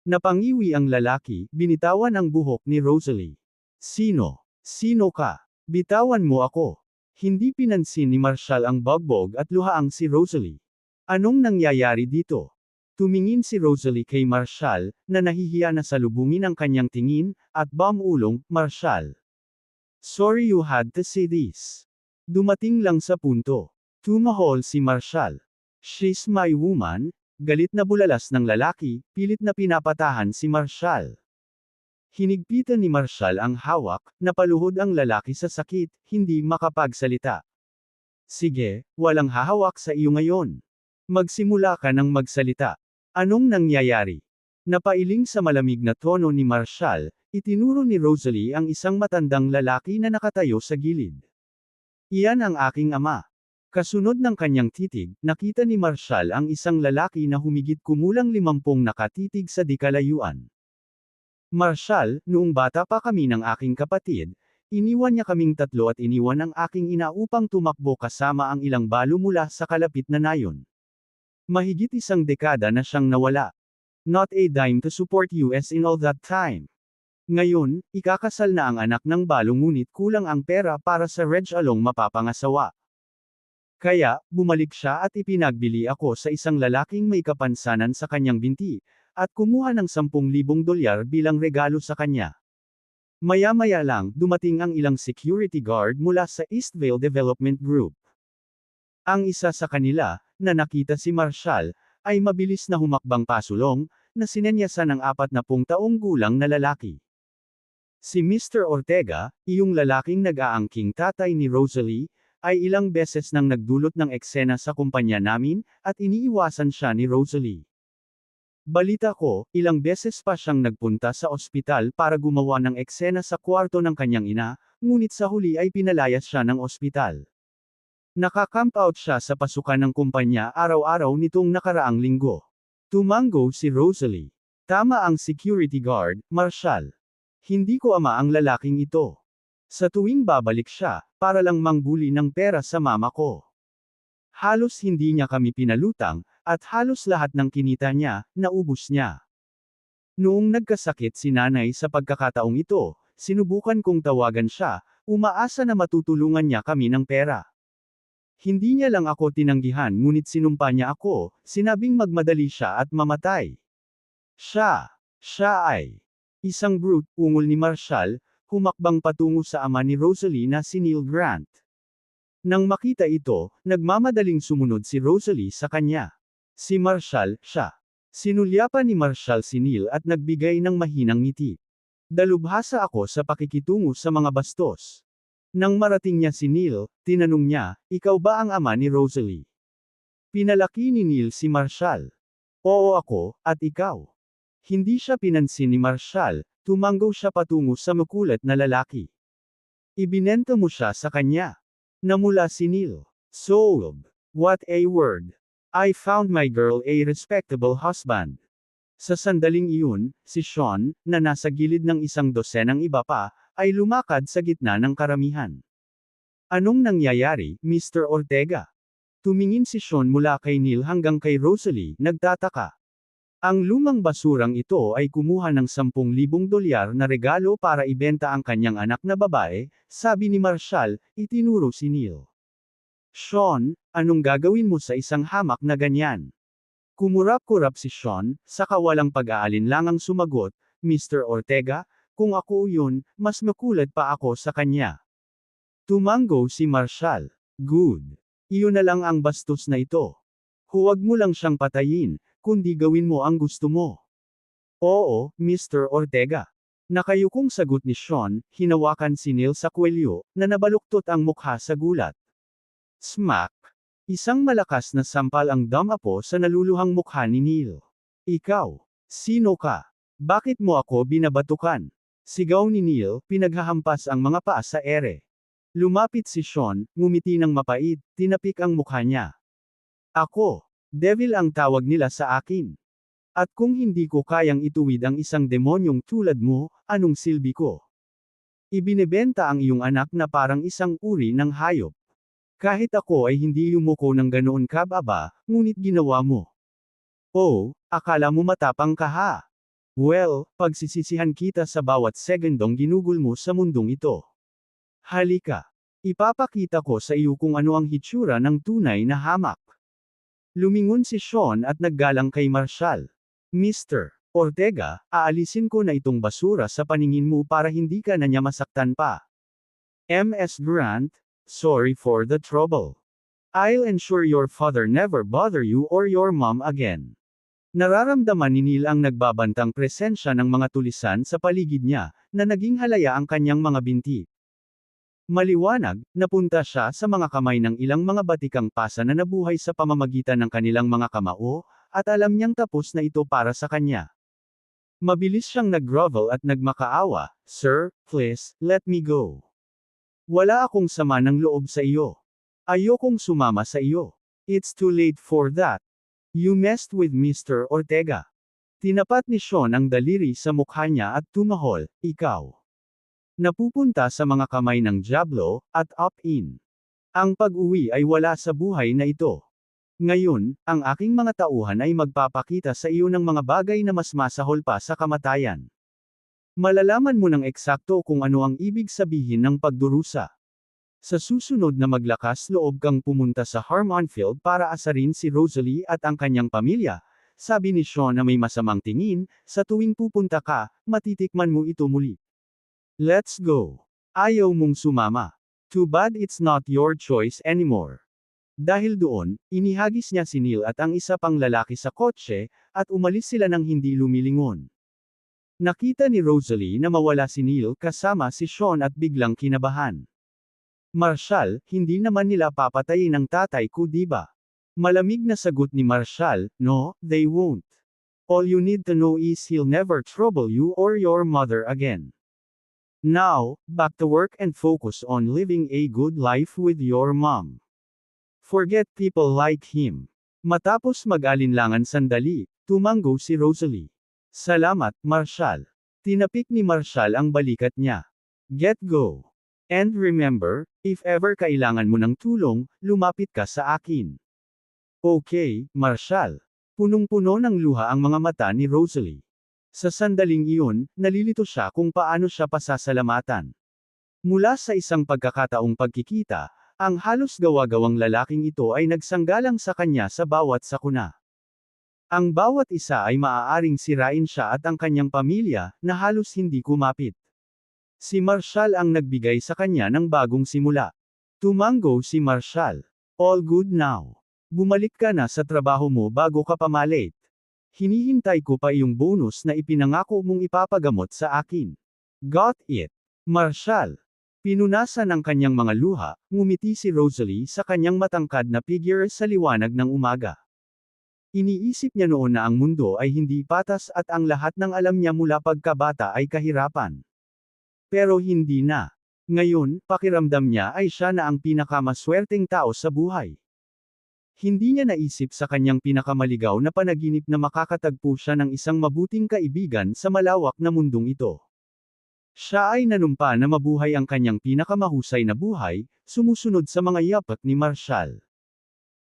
Napangiwi ang lalaki, binitawan ang buhok ni Rosalie. Sino? Sino ka? Bitawan mo ako. Hindi pinansin ni Marshall ang bogbog at luhaang si Rosalie. Anong nangyayari dito? Tumingin si Rosalie kay Marshall, na nahihiya na salubungin ang kanyang tingin, at bumulong, Marshall. Sorry you had to say this. Dumating lang sa punto. Tumahol si Marshall. She's my woman, galit na bulalas ng lalaki, pilit na pinapatahan si Marshall. Hinigpitan ni Marshall ang hawak, napaluhod ang lalaki sa sakit, hindi makapagsalita. Sige, walang hahawak sa iyo ngayon. Magsimula ka ng magsalita. Anong nangyayari? Napailing sa malamig na tono ni Marshall, itinuro ni Rosalie ang isang matandang lalaki na nakatayo sa gilid. Iyan ang aking ama. Kasunod ng kanyang titig, nakita ni Marshall ang isang lalaki na humigit kumulang 50 nakatitig sa di kalayuan. Marshall, noong bata pa kami ng aking kapatid, iniwan niya kaming tatlo at iniwan ang aking ina upang tumakbo kasama ang ilang balo mula sa kalapit na nayon. Mahigit isang dekada na siyang nawala. Not a dime to support US in all that time. Ngayon, ikakasal na ang anak ng balo ngunit kulang ang pera para sa regalong mapapangasawa. Kaya, bumalik siya at ipinagbili ako sa isang lalaking may kapansanan sa kanyang binti, at kumuha ng $10,000 bilang regalo sa kanya. Maya-maya lang, dumating ang ilang security guard mula sa Eastvale Development Group. Ang isa sa kanila, na nakita si Marshall, ay mabilis na humakbang pasulong, na sinenyasan ng 40 taong gulang na lalaki. Si Mr. Ortega, iyong lalaking nag-aangking tatay ni Rosalie, ay ilang beses nang nagdulot ng eksena sa kumpanya namin, at iniiwasan siya ni Rosalie. Balita ko, ilang beses pa siyang nagpunta sa ospital para gumawa ng eksena sa kwarto ng kanyang ina, ngunit sa huli ay pinalayas siya ng ospital. Naka-camp out siya sa pasukan ng kumpanya araw-araw nitong nakaraang linggo. Tumango si Rosalie. Tama ang security guard, Marshall. Hindi ko ama ang lalaking ito. Sa tuwing babalik siya, para lang mangbuli ng pera sa mama ko. Halos hindi niya kami pinalutang, at halos lahat ng kinita niya, naubos niya. Noong nagkasakit si nanay sa pagkakataong ito, sinubukan kong tawagan siya, umaasa na matutulungan niya kami ng pera. Hindi niya lang ako tinanggihan ngunit sinumpa niya ako, sinabing magmadali siya at mamatay. Siya ay isang brute, ungol ni Marshall, humakbang patungo sa ama ni Rosalie na si Neil Grant. Nang makita ito, nagmamadaling sumunod si Rosalie sa kanya. Si Marshall, siya. Sinulyapan ni Marshall si Neil at nagbigay ng mahinang ngiti. Dalubhasa ako sa pakikitungo sa mga bastos. Nang marating niya si Neil, tinanong niya, ikaw ba ang ama ni Rosalie? Pinalaki ni Neil si Marshall. Oo ako, at ikaw. Hindi siya pinansin ni Marshall, tumango siya patungo sa makulat na lalaki. Ibinenta mo siya sa kanya. Namula si Neil. Sold. What a word. I found my girl a respectable husband. Sa sandaling iyon, si Sean, na nasa gilid ng isang dosenang iba pa, ay lumakad sa gitna ng karamihan. Anong nangyayari, Mr. Ortega? Tumingin si Sean mula kay Neil hanggang kay Rosalie, nagtataka. Ang lumang basurang ito ay kumuha ng $10,000 na regalo para ibenta ang kanyang anak na babae, sabi ni Marshall, itinuro si Neil. Sean, anong gagawin mo sa isang hamak na ganyan? Kumurap-kurap si Sean, saka walang pag-aalinlangang sumagot, Mr. Ortega, kung ako yun, mas makulat pa ako sa kanya. Tumango si Marshall. Good. Iyon na lang ang bastos na ito. Huwag mo lang siyang patayin, kundi gawin mo ang gusto mo. Oo, Mr. Ortega. Nakayukong sagot ni Sean, hinawakan si Neil sa kwelyo, na nabaluktot ang mukha sa gulat. Smack! Isang malakas na sampal ang damapo sa naluluhang mukha ni Neil. Ikaw, sino ka? Bakit mo ako binabatukan? Sigaw ni Neil, pinaghahampas ang mga paa sa ere. Lumapit si Sean, ngumiti ng mapait, tinapik ang mukha niya. Ako, devil ang tawag nila sa akin. At kung hindi ko kayang ituwid ang isang demonyong tulad mo, anong silbi ko? Ibinebenta ang iyong anak na parang isang uri ng hayop. Kahit ako ay hindi yumuko ng ganoon kababa, ngunit ginawa mo. Oh, akala mo matapang ka ha? Well, pagsisisihan kita sa bawat segundong ginugol mo sa mundong ito. Halika. Ipapakita ko sa iyo kung ano ang hitsura ng tunay na hamak. Lumingon si Sean at naggalang kay Marshall. Mr. Ortega, aalisin ko na itong basura sa paningin mo para hindi ka na niya masaktan pa. Ms. Grant, sorry for the trouble. I'll ensure your father never bother you or your mom again. Nararamdaman ni Neil ang nagbabantang presensya ng mga tulisan sa paligid niya, na naging halaya ang kanyang mga binti. Maliwanag, napunta siya sa mga kamay ng ilang mga batikang pasa na nabuhay sa pamamagitan ng kanilang mga kamao, at alam niyang tapos na ito para sa kanya. Mabilis siyang nag-grovel at nagmakaawa, Sir, please, let me go. Wala akong sama ng loob sa iyo. Ayokong sumama sa iyo. It's too late for that. You messed with Mr. Ortega. Tinapat ni Sean ang daliri sa mukha niya at tumahol, ikaw. Napupunta sa mga kamay ng Diablo, at up-in. Ang pag-uwi ay wala sa buhay na ito. Ngayon, ang aking mga tauhan ay magpapakita sa iyo ng mga bagay na mas masahol pa sa kamatayan. Malalaman mo ng eksakto kung ano ang ibig sabihin ng pagdurusa. Sa susunod na maglakas loob kang pumunta sa Harmonfield para asarin si Rosalie at ang kanyang pamilya, sabi ni Sean na may masamang tingin, sa tuwing pupunta ka, matitikman mo ito muli. Let's go. Ayaw mong sumama. Too bad it's not your choice anymore. Dahil doon, inihagis niya si Neil at ang isa pang lalaki sa kotse, at umalis sila nang hindi lumilingon. Nakita ni Rosalie na mawala si Neil kasama si Sean at biglang kinabahan. Marshall, hindi naman nila papatayin ang tatay ko diba? Malamig na sagot ni Marshall, no, they won't. All you need to know is he'll never trouble you or your mother again. Now, back to work and focus on living a good life with your mom. Forget people like him. Matapos mag-alinlangan sandali, tumango si Rosalie. Salamat, Marshall. Tinapik ni Marshall ang balikat niya. Get go. And remember, if ever kailangan mo ng tulong, lumapit ka sa akin. Okay, Marshall. Punong-puno ng luha ang mga mata ni Rosalie. Sa sandaling iyon, nalilito siya kung paano siya pasasalamatan. Mula sa isang pagkakataong pagkikita, ang halos gawa-gawang lalaking ito ay nagsanggalang sa kanya sa bawat sakuna. Ang bawat isa ay maaaring sirain siya at ang kanyang pamilya, na halos hindi kumapit. Si Marshall ang nagbigay sa kanya ng bagong simula. Tumango si Marshall. All good now. Bumalik ka na sa trabaho mo bago ka pa malate. Hinihintay ko pa iyong bonus na ipinangako mong ipapagamot sa akin. Got it. Marshall. Pinunasan ng kanyang mga luha, ngumiti si Rosalie sa kanyang matangkad na figure sa liwanag ng umaga. Iniisip niya noon na ang mundo ay hindi patas at ang lahat ng alam niya mula pagkabata ay kahirapan. Pero hindi na. Ngayon, pakiramdam niya ay siya na ang pinakamaswerteng tao sa buhay. Hindi niya naisip sa kanyang pinakamaligaw na panaginip na makakatagpo siya ng isang mabuting kaibigan sa malawak na mundong ito. Siya ay nanumpa na mabuhay ang kanyang pinakamahusay na buhay, sumusunod sa mga yapak ni Marshall.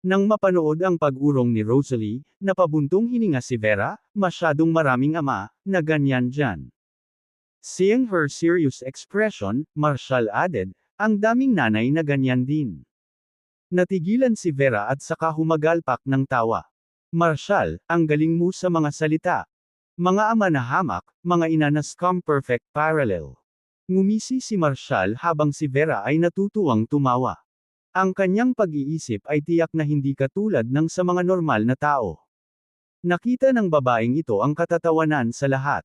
Nang mapanood ang pag-urong ni Rosalie, napabuntong hininga si Vera, masyadong maraming ama, na ganyan dyan. Seeing her serious expression, Marshall added, ang daming nanay na ganyan din. Natigilan si Vera at saka humagalpak ng tawa. Marshall, ang galing mo sa mga salita. Mga ama na hamak, mga ina na scum perfect parallel. Ngumisi si Marshall habang si Vera ay natutuwang tumawa. Ang kanyang pag-iisip ay tiyak na hindi katulad ng sa mga normal na tao. Nakita ng babaeng ito ang katatawanan sa lahat.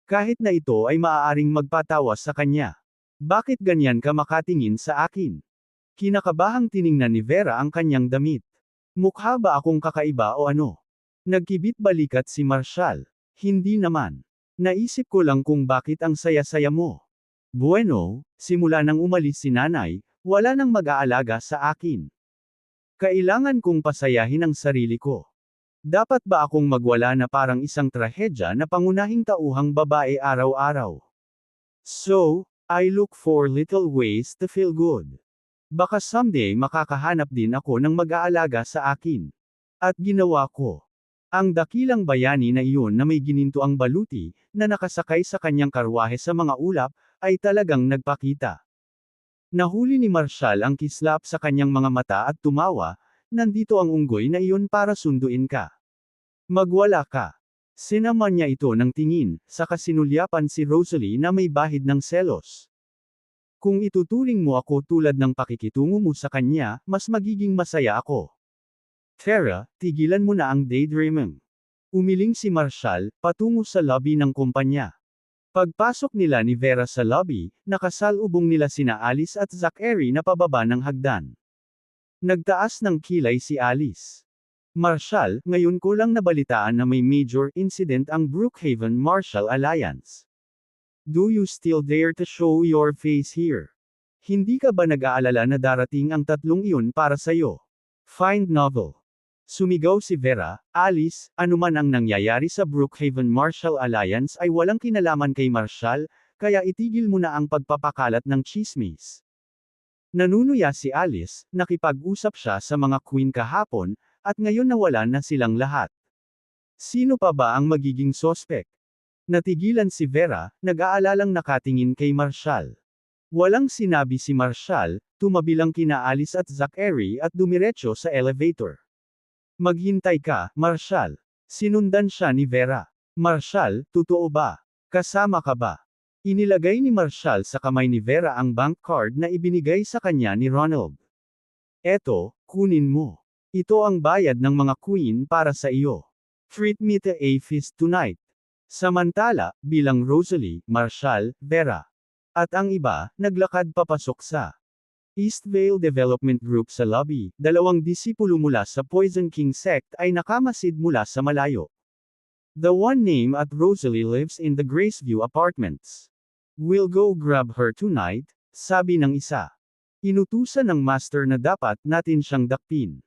Kahit na ito ay maaaring magpatawa sa kanya. Bakit ganyan ka makatingin sa akin? Kinakabahang tiningnan ni Vera ang kanyang damit. Mukha ba akong kakaiba o ano? Nagkibit balikat si Marshall. Hindi naman. Naisip ko lang kung bakit ang saya-saya mo. Bueno, simula nang umalis si nanay, wala nang mag-aalaga sa akin. Kailangan kong pasayahin ang sarili ko. Dapat ba akong magwala na parang isang trahedya na pangunahing tauhang babae araw-araw? So, I look for little ways to feel good. Baka someday makakahanap din ako ng mag-aalaga sa akin. At ginawa ko. Ang dakilang bayani na iyon na may gininto ang baluti, na nakasakay sa kanyang karwahe sa mga ulap, ay talagang nagpakita. Nahuli ni Marshall ang kislap sa kanyang mga mata at tumawa, nandito ang unggoy na iyon para sunduin ka. Magwala ka. Sinaman niya ito ng tingin, saka sinulyapan si Rosalie na may bahid ng selos. Kung ituturing mo ako tulad ng pakikitungo mo sa kanya, mas magiging masaya ako. Tara, tigilan mo na ang daydreaming. Umiling si Marshall, patungo sa lobby ng kumpanya. Pagpasok nila ni Vera sa lobby, nakasalubong nila sina Alice at Zachary na pababa ng hagdan. Nagtaas ng kilay si Alice. Marshall, ngayon ko lang nabalitaan na may major incident ang Brookhaven Marshall Alliance. Do you still dare to show your face here? Hindi ka ba nag-aalala na darating ang tatlong iyon para sa'yo? Find novel. Sumigaw si Vera, Alice, anuman ang nangyayari sa Brookhaven Marshall Alliance ay walang kinalaman kay Marshall, kaya itigil mo na ang pagpapakalat ng chismis. Nanunuya si Alice, nakipag-usap siya sa mga queen kahapon, at ngayon nawala na silang lahat. Sino pa ba ang magiging sospek? Natigilan si Vera, nag-aalalang nakatingin kay Marshall. Walang sinabi si Marshall, tumabilang kina Alice at Zachary at dumiretso sa elevator. Maghintay ka, Marshall. Sinundan siya ni Vera. Marshall, totoo ba? Kasama ka ba? Inilagay ni Marshall sa kamay ni Vera ang bank card na ibinigay sa kanya ni Ronald. Eto, kunin mo. Ito ang bayad ng mga queen para sa iyo. Treat me to a feast tonight. Samantala, bilang Rosalie, Marshall, Vera, at ang iba, naglakad papasok sa Eastvale Development Group sa lobby. Dalawang disipulo mula sa Poison King sect ay nakamasid mula sa malayo. The one named at Rosalie lives in the Graceview Apartments. We'll go grab her tonight, sabi ng isa. Inutusan ng master na dapat natin siyang dakpin.